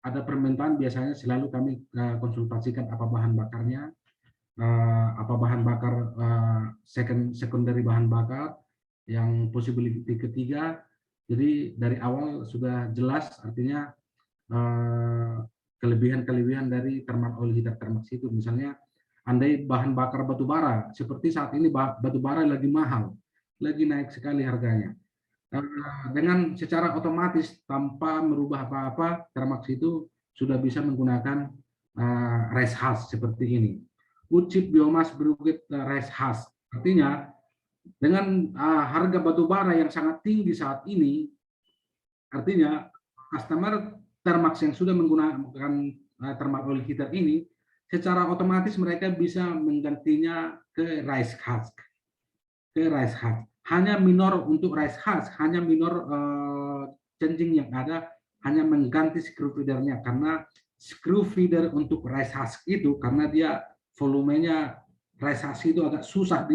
ada permintaan biasanya selalu kami konsultasikan apa bahan bakarnya, apa bahan bakar secondary bahan bakar, yang possibility ketiga. Jadi dari awal sudah jelas, artinya kelebihan-kelebihan dari thermal oil heater Thermax itu. Misalnya andai bahan bakar batu bara, seperti saat ini batu bara lagi mahal, lagi naik sekali harganya. Dengan secara otomatis tanpa merubah apa-apa, Thermax itu sudah bisa menggunakan rice husk seperti ini. Wood chip biomass brigade rice husk. Artinya dengan harga batu bara yang sangat tinggi saat ini, artinya customer Thermax yang sudah menggunakan thermal oil heater ini, secara otomatis mereka bisa menggantinya ke rice husk. Hanya minor untuk rice husk, hanya minor changing yang ada, hanya mengganti screw feedernya, karena screw feeder untuk rice husk itu karena dia volumenya rice husk itu agak susah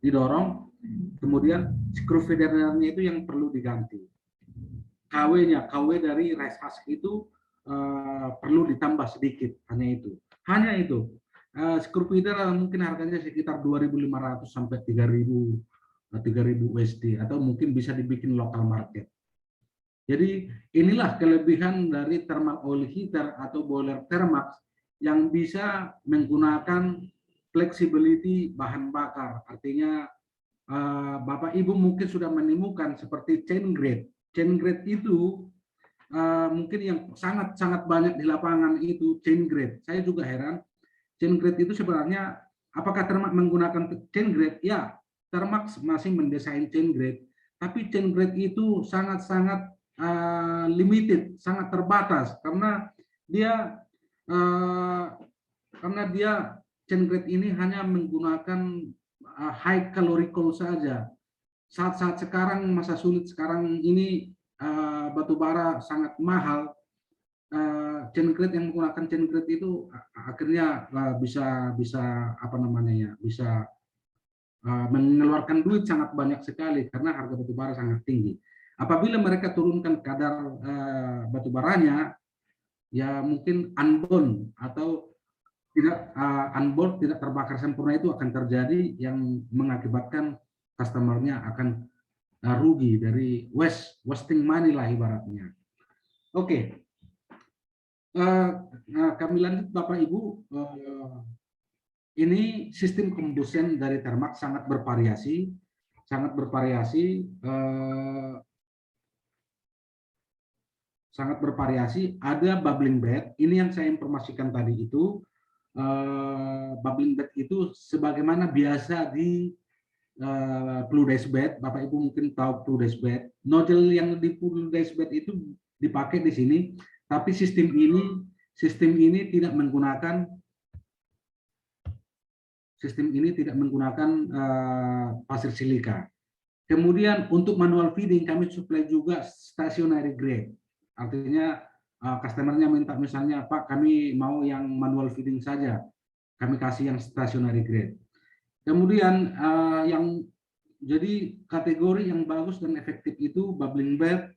didorong, kemudian screw feedernya itu yang perlu diganti. KW dari rice husk itu perlu ditambah sedikit, hanya itu. Screw feeder mungkin harganya sekitar 2.500 sampai 3.000 USD, atau mungkin bisa dibikin local market. Jadi inilah kelebihan dari thermal oil heater atau boiler Thermax yang bisa menggunakan flexibility bahan bakar. Artinya Bapak Ibu mungkin sudah menemukan seperti chain grade. Chain grade itu mungkin yang sangat banyak di lapangan itu chain grade. Saya juga heran, chain grade itu sebenarnya apakah Thermax menggunakan chain grade? Ya, Thermax masih mendesain chain grade, tapi chain grade itu sangat limited, sangat terbatas karena dia chain grade ini hanya menggunakan high calorical saja. Saat-saat sekarang, masa sulit sekarang ini, batu bara sangat mahal. Chain grade yang menggunakan chain grade itu akhirnya bisa apa namanya ya, bisa mengeluarkan duit sangat banyak sekali karena harga batu bara sangat tinggi. Apabila mereka turunkan kadar batu baranya, ya mungkin unbound atau tidak unbound, tidak terbakar sempurna, itu akan terjadi yang mengakibatkan customer-nya akan rugi dari wasting money lah ibaratnya. Oke. Kami lanjut Bapak Ibu. Ini sistem combustion dari Thermax sangat bervariasi, sangat bervariasi, sangat bervariasi. Ada bubbling bed. Ini yang saya informasikan tadi itu. Bubbling bed itu sebagaimana biasa di fluidized bed. Bapak Ibu mungkin tahu fluidized bed. Nozzle yang di fluidized bed itu dipakai di sini, tapi sistem ini tidak menggunakan pasir silika. Kemudian untuk manual feeding kami supply juga stationary grade. Artinya customer-nya minta misalnya, Pak, kami mau yang manual feeding saja. Kami kasih yang stationary grade. Kemudian jadi kategori yang bagus dan efektif itu bubbling bed,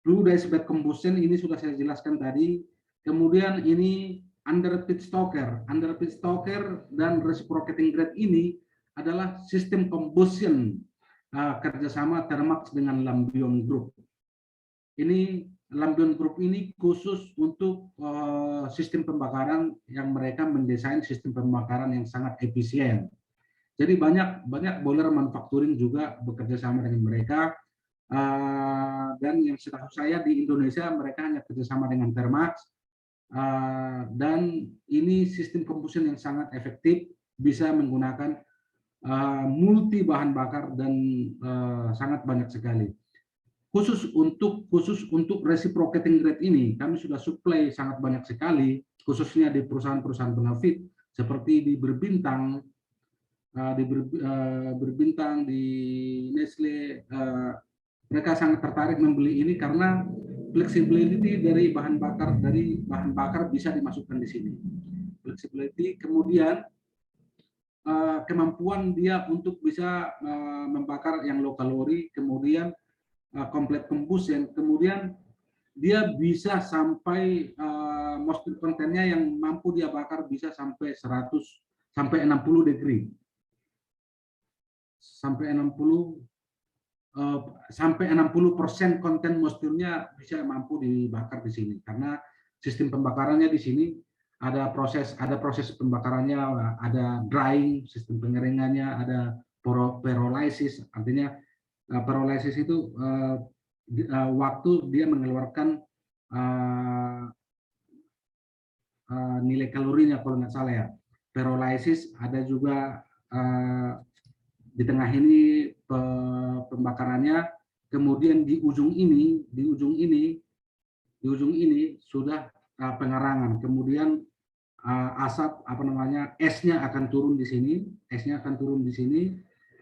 fluidized bed combustion, ini sudah saya jelaskan tadi. Kemudian ini underpit stoker dan reciprocating grade ini adalah sistem combustion kerjasama Thermax dengan Lambion Group. Ini Lambion Group ini khusus untuk sistem pembakaran yang mereka mendesain sistem pembakaran yang sangat efisien. Jadi banyak boiler manufacturing juga bekerja sama dengan mereka. Dan yang setahu saya di Indonesia mereka hanya kerjasama dengan Thermax. Dan ini sistem combustion yang sangat efektif, bisa menggunakan multi bahan bakar dan sangat banyak sekali. Khusus untuk reciprocating grade ini kami sudah supply sangat banyak sekali, khususnya di perusahaan-perusahaan benefit seperti di Berbintang, di Nestle. Mereka sangat tertarik membeli ini karena flexibility dari bahan bakar bisa dimasukkan di sini. Flexibility, kemudian kemampuan dia untuk bisa membakar yang low kalori, kemudian complete combustion, kemudian dia bisa sampai moisture content-nya yang mampu dia bakar bisa sampai 100 sampai 60 degree. Sampai 60% konten moisture-nya bisa mampu dibakar di sini, karena sistem pembakarannya di sini ada proses pembakarannya, ada drying, sistem pengeringannya, ada pyrolysis. Artinya pyrolysis itu waktu dia mengeluarkan nilai kalorinya kalau nggak salah ya. Pyrolysis ada juga di tengah ini pembakarannya, kemudian di ujung ini sudah pengerangan, kemudian asap esnya akan turun di sini,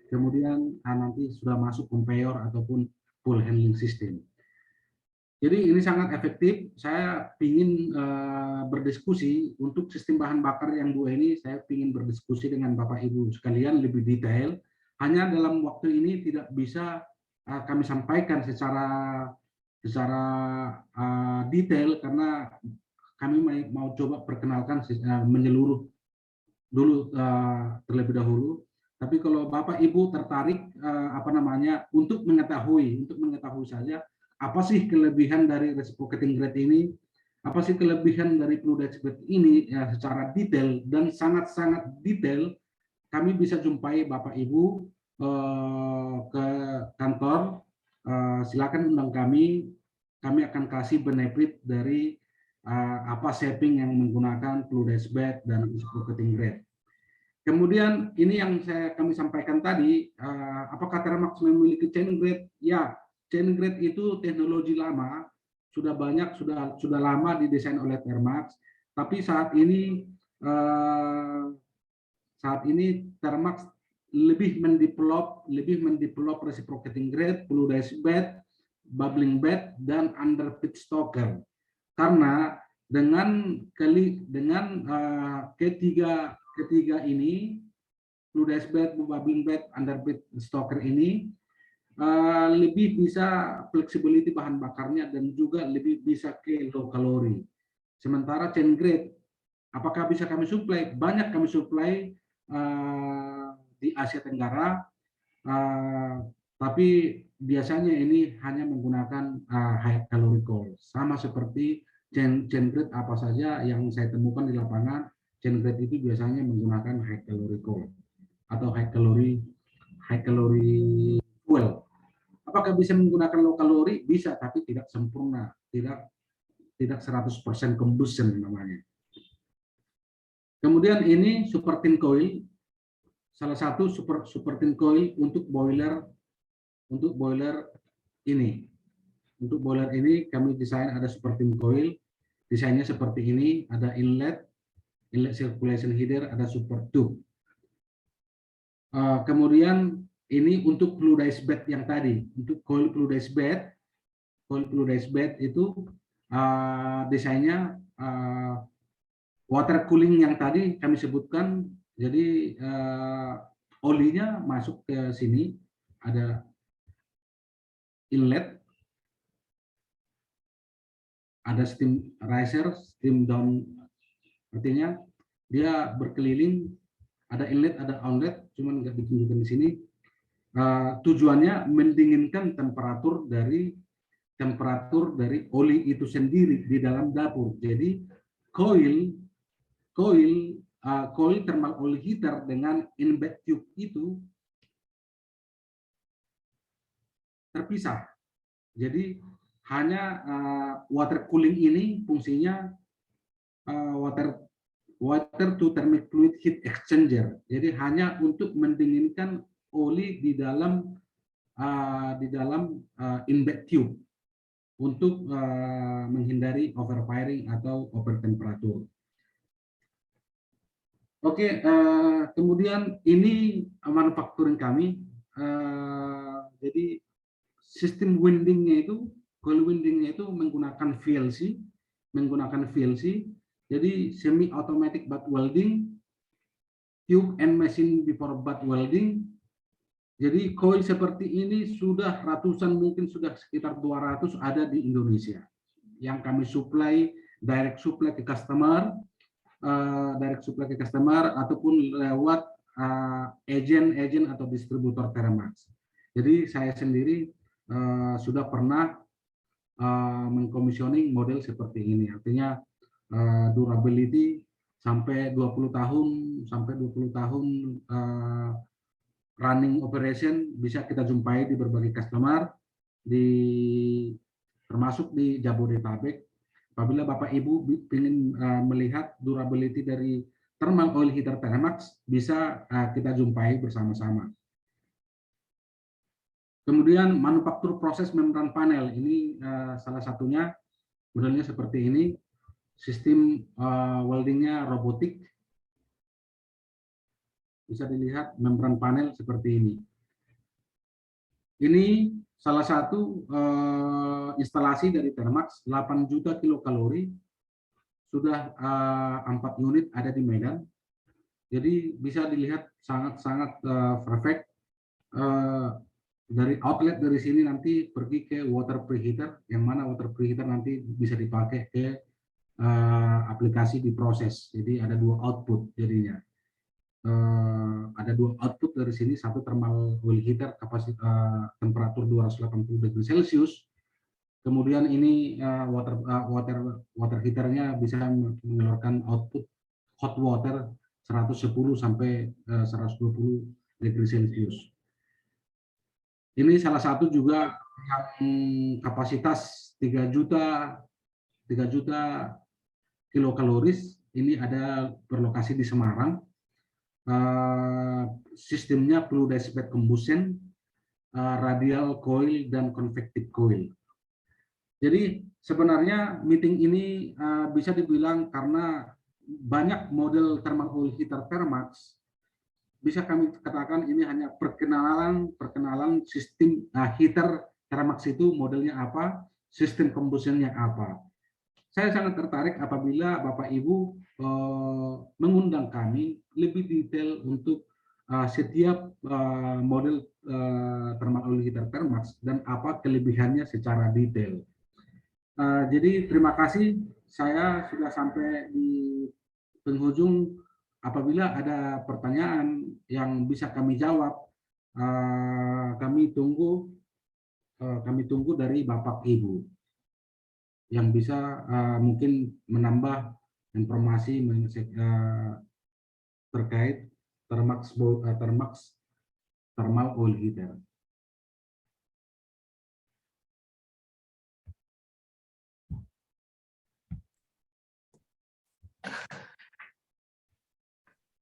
kemudian nanti sudah masuk conveyor ataupun full handling system. Jadi ini sangat efektif. Saya ingin berdiskusi untuk sistem bahan bakar yang dua ini. Saya ingin berdiskusi dengan Bapak Ibu sekalian lebih detail. Hanya dalam waktu ini tidak bisa kami sampaikan secara detail karena kami mau coba perkenalkan menyeluruh dulu terlebih dahulu. Tapi kalau Bapak Ibu tertarik untuk mengetahui saja apa sih kelebihan dari reciprocating grade ini, apa sih kelebihan dari fluidized bed ini secara detail dan sangat-sangat detail, kami bisa jumpai Bapak Ibu ke kantor. Silakan undang kami akan kasih benefit dari apa shaping yang menggunakan fluidized bed dan reciprocating grade. Kemudian ini yang kami sampaikan tadi, apakah Thermax memiliki chain grade? Ya, chain grade itu teknologi lama, sudah lama didesain oleh Thermax, tapi saat ini Thermax lebih mendevelop reciprocating grade, fluidized bed, bubbling bed, dan underpit stoker. Karena dengan ketiga ini, fluidized bed, bubbling bed, underbed stoker ini lebih bisa flexibility bahan bakarnya dan juga lebih bisa ke low kalori. Sementara chain grade, apakah bisa kami supply? Banyak kami supply di Asia Tenggara, tapi biasanya ini hanya menggunakan high calorie coal. Sama seperti chain grade apa saja yang saya temukan di lapangan, chain grade itu biasanya menggunakan high calorie coal atau high calorie fuel. Apakah bisa menggunakan low kalori? Bisa, tapi tidak sempurna, tidak 100% combustion namanya. Kemudian ini super thin coil, salah satu super thin coil untuk boiler ini. Untuk boiler ini kami desain ada super thin coil, desainnya seperti ini, ada inlet circulation header, ada super tube. Kemudian ini untuk fluidized bed yang tadi, untuk coil fluidized bed itu desainnya water cooling yang tadi kami sebutkan. Jadi olinya masuk ke sini, ada inlet, ada steam riser, steam down, artinya dia berkeliling, ada inlet, ada outlet, cuman nggak ditunjukkan di sini. Tujuannya mendinginkan temperatur dari oli itu sendiri di dalam dapur. Jadi coil thermal oil heater dengan in-bed tube itu terpisah. Jadi hanya water cooling ini fungsinya water to thermic fluid heat exchanger. Jadi hanya untuk mendinginkan oli di dalam in-bed tube untuk menghindari overfiring atau overtemperatur. Oke, kemudian ini manufacturing kami. Jadi sistem windingnya itu, coil windingnya itu menggunakan VLC. Jadi semi automatic butt welding, tube and machine before butt welding. Jadi coil seperti ini sudah ratusan, mungkin sudah sekitar 200 ada di Indonesia yang kami supply, direct supply ke customer, ataupun lewat agent atau distributor Thermax. Jadi saya sendiri sudah pernah mengkomisioning model seperti ini, artinya durability sampai 20 tahun running operation bisa kita jumpai di berbagai customer, termasuk di Jabodetabek. Apabila Bapak Ibu ingin melihat durability dari thermal oil heater Thermax, bisa kita jumpai bersama-sama. Kemudian manufaktur proses membran panel, ini salah satunya modelnya seperti ini. Sistem weldingnya robotik. Bisa dilihat membran panel seperti ini. Ini salah satu instalasi dari Thermax, 8 juta kilokalori, sudah 4 unit ada di Medan. Jadi bisa dilihat sangat-sangat perfect. Dari outlet dari sini nanti pergi ke water preheater, yang mana water preheater nanti bisa dipakai ke aplikasi di proses. Jadi ada 2 output jadinya. Ada 2 output dari sini, satu thermal oil heater kapasitas temperatur 280 degree Celcius. Kemudian ini water heaternya bisa mengeluarkan output hot water 110 sampai 120 degree Celcius. Ini salah satu juga yang kapasitas 3 juta kilokaloris. Ini ada berlokasi di Semarang. Sistemnya fluidized bed combustion, radial coil, dan convective coil. Jadi sebenarnya meeting ini bisa dibilang karena banyak model thermal oil heater Thermax, bisa kami katakan ini hanya perkenalan sistem heater Thermax itu modelnya apa, sistem combustionnya apa. Saya sangat tertarik apabila Bapak Ibu mengundang kami lebih detail untuk setiap model thermal oil heater Thermax dan apa kelebihannya secara detail. Jadi terima kasih, saya sudah sampai di penghujung. Apabila ada pertanyaan yang bisa kami jawab, kami tunggu dari Bapak Ibu yang bisa mungkin menambah informasi terkait Thermax thermal oil heater.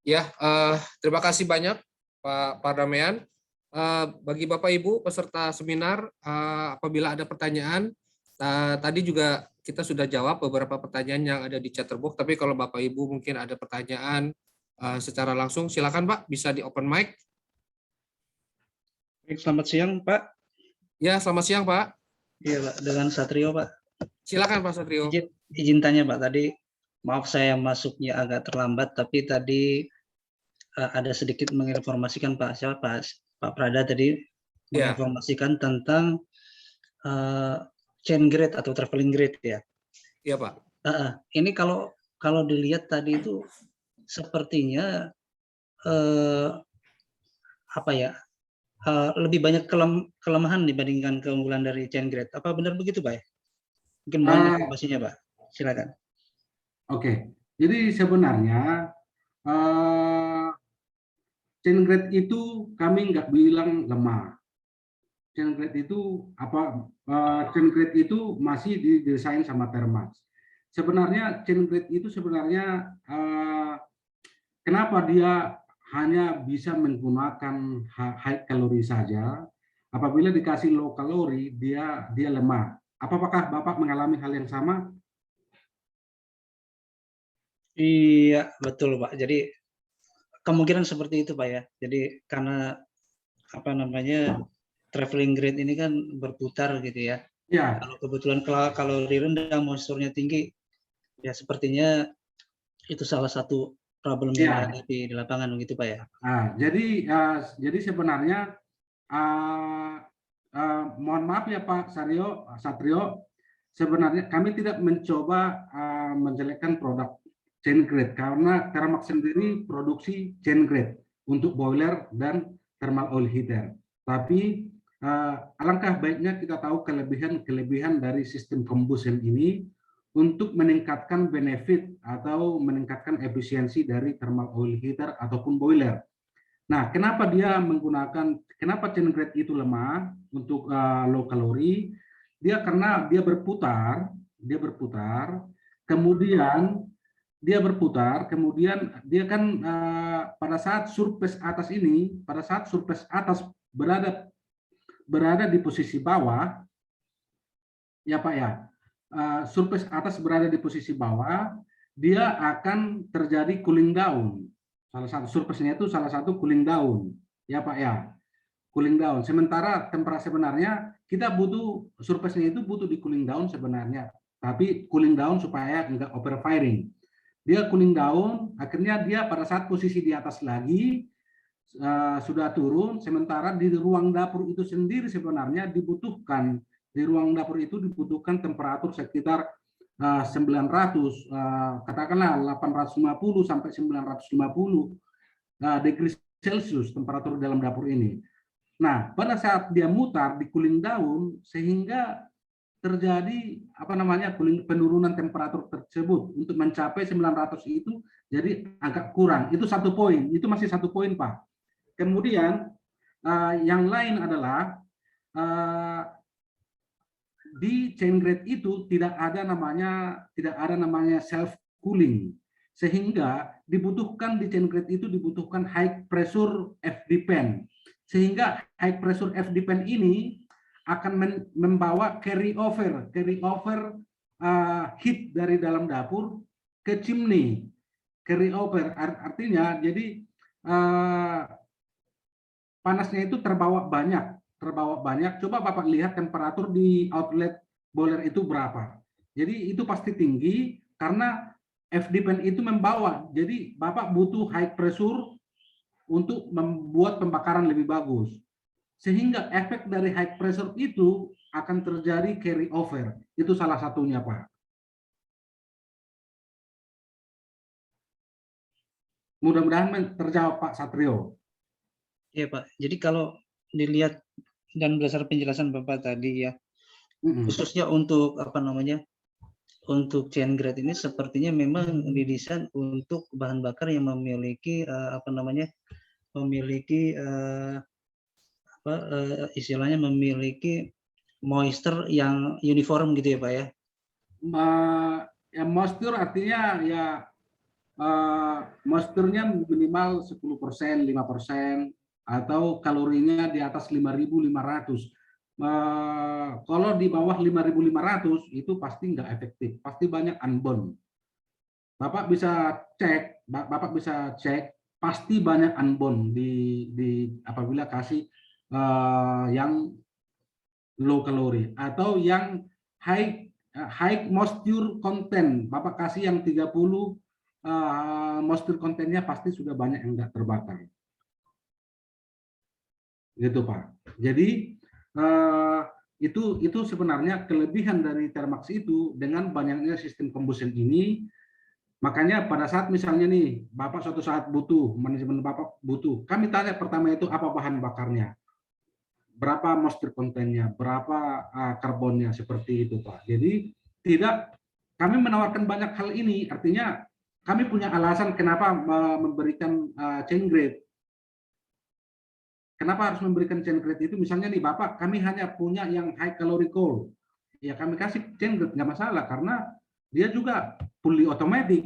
Ya, terima kasih banyak Pak Pardamean. Bagi Bapak Ibu peserta seminar, apabila ada pertanyaan, tadi juga kita sudah jawab beberapa pertanyaan yang ada di chat box, tapi kalau Bapak Ibu mungkin ada pertanyaan secara langsung, silakan Pak, bisa di open mic. Selamat siang Pak. Ya, selamat siang Pak. Iya Pak, dengan Satrio Pak. Silakan Pak Satrio. Izin tanya Pak, tadi maaf saya masuknya agak terlambat, tapi tadi ada sedikit menginformasikan Pak Prada tadi menginformasikan tentang chain grade atau traveling grade ya. Iya Pak. Ini kalau dilihat tadi itu sepertinya lebih banyak kelemahan dibandingkan keunggulan dari chain grade. Apa benar begitu Pak? Mungkin mohon informasinya Pak. Silakan. Oke, jadi sebenarnya chain grade itu kami nggak bilang lemah. Chain grade itu chain grade itu masih didesain sama Thermax. Sebenarnya chain grade itu sebenarnya kenapa dia hanya bisa menggunakan high kalori saja? Apabila dikasih low kalori dia lemah. Apakah Bapak mengalami hal yang sama? Iya, betul Pak. Jadi kemungkinan seperti itu Pak ya. Jadi karena traveling grade ini kan berputar gitu ya. Ya. Kalau kebetulan kalori rendah, moisturnya tinggi, ya sepertinya itu salah satu problem yang dihadapi di lapangan begitu Pak ya. Jadi sebenarnya mohon maaf ya Pak Satrio, sebenarnya kami tidak mencoba menjelekkan produk chain grade karena Thermax sendiri produksi chain grade untuk boiler dan thermal oil heater. Tapi alangkah baiknya kita tahu kelebihan dari sistem combustion ini untuk meningkatkan benefit atau meningkatkan efisiensi dari thermal oil heater ataupun boiler. Nah, kenapa chain grade itu lemah untuk low kalori? Karena dia berputar, kemudian dia kan pada saat surface atas berada di posisi bawah, ya Pak ya, surface atas berada di posisi bawah, dia akan terjadi cooling down. Salah satu surface-nya itu cooling down, ya Pak ya, cooling down. Sementara temperatur sebenarnya kita butuh surface-nya itu butuh di cooling down sebenarnya, tapi cooling down supaya enggak overfiring. Dia cooling down, akhirnya dia pada saat posisi di atas lagi sudah turun, sementara di ruang dapur itu sendiri sebenarnya dibutuhkan temperatur sekitar 900, katakanlah 850 sampai 950 degree Celcius temperatur dalam dapur ini. Nah, pada saat dia mutar di cooling down sehingga terjadi penurunan temperatur tersebut untuk mencapai 900 itu jadi agak kurang. Itu satu poin, itu masih satu poin Pak. Kemudian yang lain adalah di chain grade itu tidak ada namanya self cooling, sehingga di chain grade itu dibutuhkan high pressure FD pan, sehingga high pressure FD pan ini akan membawa carry over heat dari dalam dapur ke chimney. Carry over artinya jadi panasnya itu terbawa banyak. Coba Bapak lihat temperatur di outlet boiler itu berapa. Jadi itu pasti tinggi karena FD pan itu membawa. Jadi Bapak butuh high pressure untuk membuat pembakaran lebih bagus. Sehingga efek dari high pressure itu akan terjadi carry over. Itu salah satunya, Pak. Mudah-mudahan terjawab, Pak Satrio. Iya Pak, jadi kalau dilihat dan berdasar penjelasan Bapak tadi ya, khususnya untuk untuk chain grade ini sepertinya memang didesain untuk bahan bakar yang memiliki istilahnya memiliki moisture yang uniform gitu ya Pak ya. Ya moisture artinya ya moisturnya minimal 10%, 5%, atau kalorinya di atas 5.500. Kalau di bawah 5.500 itu pasti nggak efektif, pasti banyak unbound. Bapak bisa cek, pasti banyak unbound di apabila kasih yang low kalori atau yang high moisture content. Bapak kasih yang 30 moisture content-nya pasti sudah banyak yang nggak terbakar. Gitu Pak. Jadi itu sebenarnya kelebihan dari Thermax itu dengan banyaknya sistem combustion ini. Makanya pada saat misalnya nih Bapak suatu saat butuh, manajemen Bapak butuh, kami tanya pertama itu apa bahan bakarnya, berapa moisture content-nya, berapa karbonnya, seperti itu Pak. Jadi tidak, kami menawarkan banyak hal ini, artinya kami punya alasan kenapa memberikan chain grade. Kenapa harus memberikan chain grade itu? Misalnya nih Bapak, kami hanya punya yang high calorie coal, ya kami kasih chain grade nggak masalah karena dia juga fully automatic.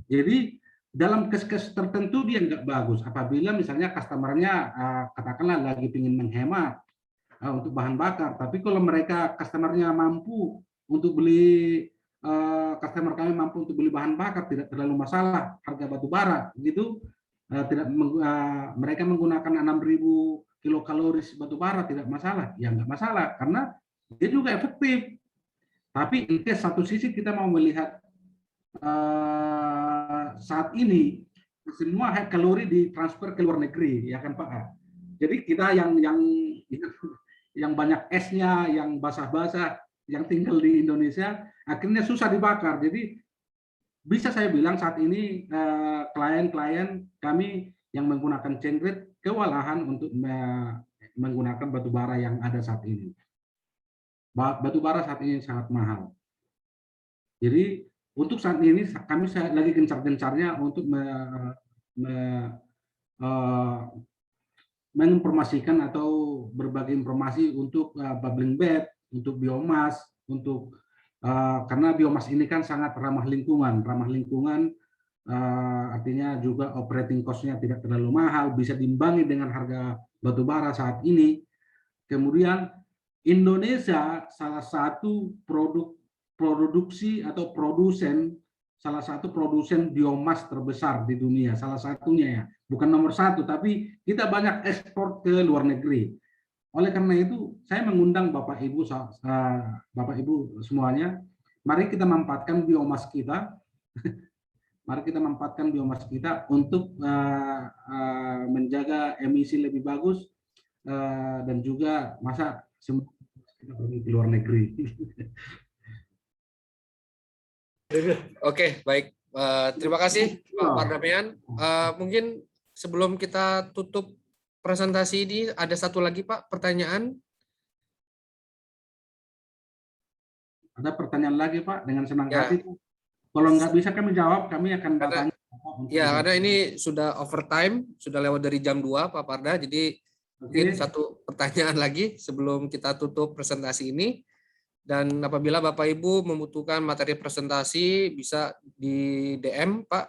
Jadi dalam kes-kes tertentu dia nggak bagus. Apabila misalnya customernya katakanlah lagi ingin menghemat untuk bahan bakar, tapi kalau mereka customernya mampu untuk beli customer kami mampu untuk beli bahan bakar, tidak terlalu masalah harga batu bara gitu, mereka menggunakan 6.000 kilokalori batu bara tidak masalah, ya nggak masalah karena dia juga efektif. Tapi in case satu sisi kita mau melihat saat ini semua high kalori ditransfer ke luar negeri, ya kan Pak. Jadi kita yang banyak esnya, yang basah-basah, yang tinggal di Indonesia, akhirnya susah dibakar. Jadi bisa saya bilang saat ini klien-klien kami yang menggunakan chain grade kewalahan untuk menggunakan batu bara yang ada saat ini. Batu bara saat ini sangat mahal. Jadi untuk saat ini kami lagi gencar-gencarnya untuk menginformasikan atau berbagi informasi untuk bubbling bed, untuk biomas, untuk karena biomas ini kan sangat ramah lingkungan. Artinya juga operating cost-nya tidak terlalu mahal, bisa diimbangi dengan harga batu bara saat ini. Kemudian Indonesia salah satu salah satu produsen biomas terbesar di dunia, salah satunya ya, bukan nomor satu, tapi kita banyak ekspor ke luar negeri. Oleh karena itu, saya mengundang Bapak Ibu semuanya, mari kita manfaatkan biomas kita, untuk menjaga emisi lebih bagus dan juga masa semua kita pergi ke luar negeri. Oke, baik. Terima kasih Pak Pardamaian. Mungkin sebelum kita tutup presentasi ini, ada satu lagi Pak pertanyaan. Ada pertanyaan lagi Pak, dengan senang hati. Kalau nggak bisa kami jawab, kami akan bertanya. Ya, karena ini sudah overtime, sudah lewat dari jam 2 Pak Parda, jadi mungkin satu pertanyaan lagi sebelum kita tutup presentasi ini. Dan apabila Bapak Ibu membutuhkan materi presentasi, bisa di DM Pak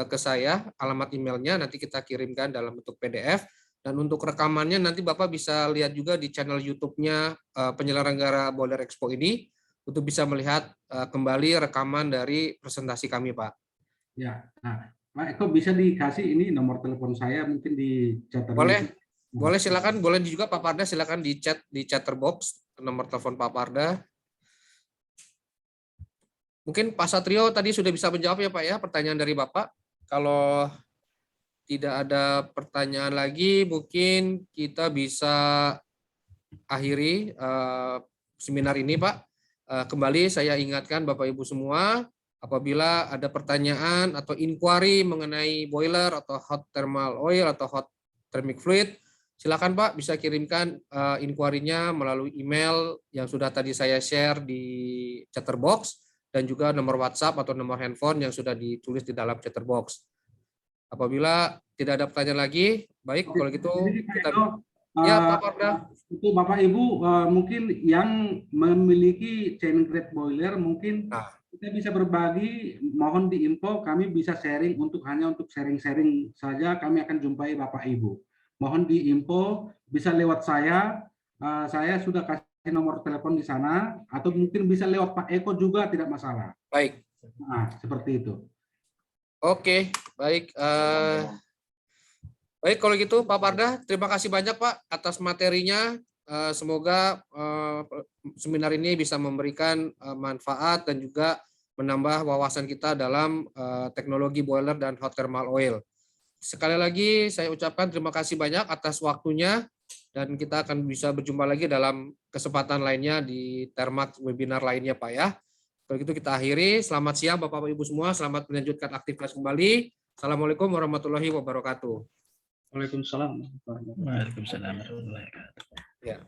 ke saya, alamat emailnya nanti kita kirimkan dalam bentuk PDF. Dan untuk rekamannya nanti Bapak bisa lihat juga di channel YouTube-nya penyelenggara Boulder Expo ini untuk bisa melihat kembali rekaman dari presentasi kami, Pak. Ya, nah, Pak Eko bisa dikasih ini nomor telepon saya mungkin di chat. Boleh silakan, boleh juga Pak Parda silakan di chatterbox nomor telepon Pak Parda. Mungkin Pak Satrio tadi sudah bisa menjawab ya Pak ya pertanyaan dari Bapak. Kalau tidak ada pertanyaan lagi, mungkin kita bisa akhiri seminar ini, Pak. Kembali saya ingatkan Bapak Ibu semua, apabila ada pertanyaan atau inquiry mengenai boiler atau hot thermal oil atau hot thermic fluid, silakan Pak bisa kirimkan inquiry-nya melalui email yang sudah tadi saya share di chatterbox dan juga nomor WhatsApp atau nomor handphone yang sudah ditulis di dalam chatterbox. Apabila tidak ada pertanyaan lagi, baik kalau gitu Jadi, Pak kita Edo, ya Pak Parda. Untuk Bapak Ibu mungkin yang memiliki chain grade boiler mungkin kita bisa berbagi, mohon diinfo, kami bisa sharing hanya untuk sharing-sharing saja, kami akan jumpai Bapak Ibu. Mohon diinfo, bisa lewat saya sudah kasih nomor telepon di sana, atau mungkin bisa lewat Pak Eko juga, tidak masalah. Baik. Nah, seperti itu. Oke, baik. Baik, kalau gitu Pak Parda, terima kasih banyak Pak atas materinya. Semoga seminar ini bisa memberikan manfaat dan juga menambah wawasan kita dalam teknologi boiler dan hot thermal oil. Sekali lagi saya ucapkan terima kasih banyak atas waktunya dan kita akan bisa berjumpa lagi dalam kesempatan lainnya di Thermax webinar lainnya Pak ya. Kalau gitu kita akhiri. Selamat siang Bapak-Ibu semua, selamat melanjutkan aktivitas kembali. Assalamualaikum warahmatullahi wabarakatuh. Waalaikumsalam. Waalaikumsalam warahmatullahi wabarakatuh. Ya.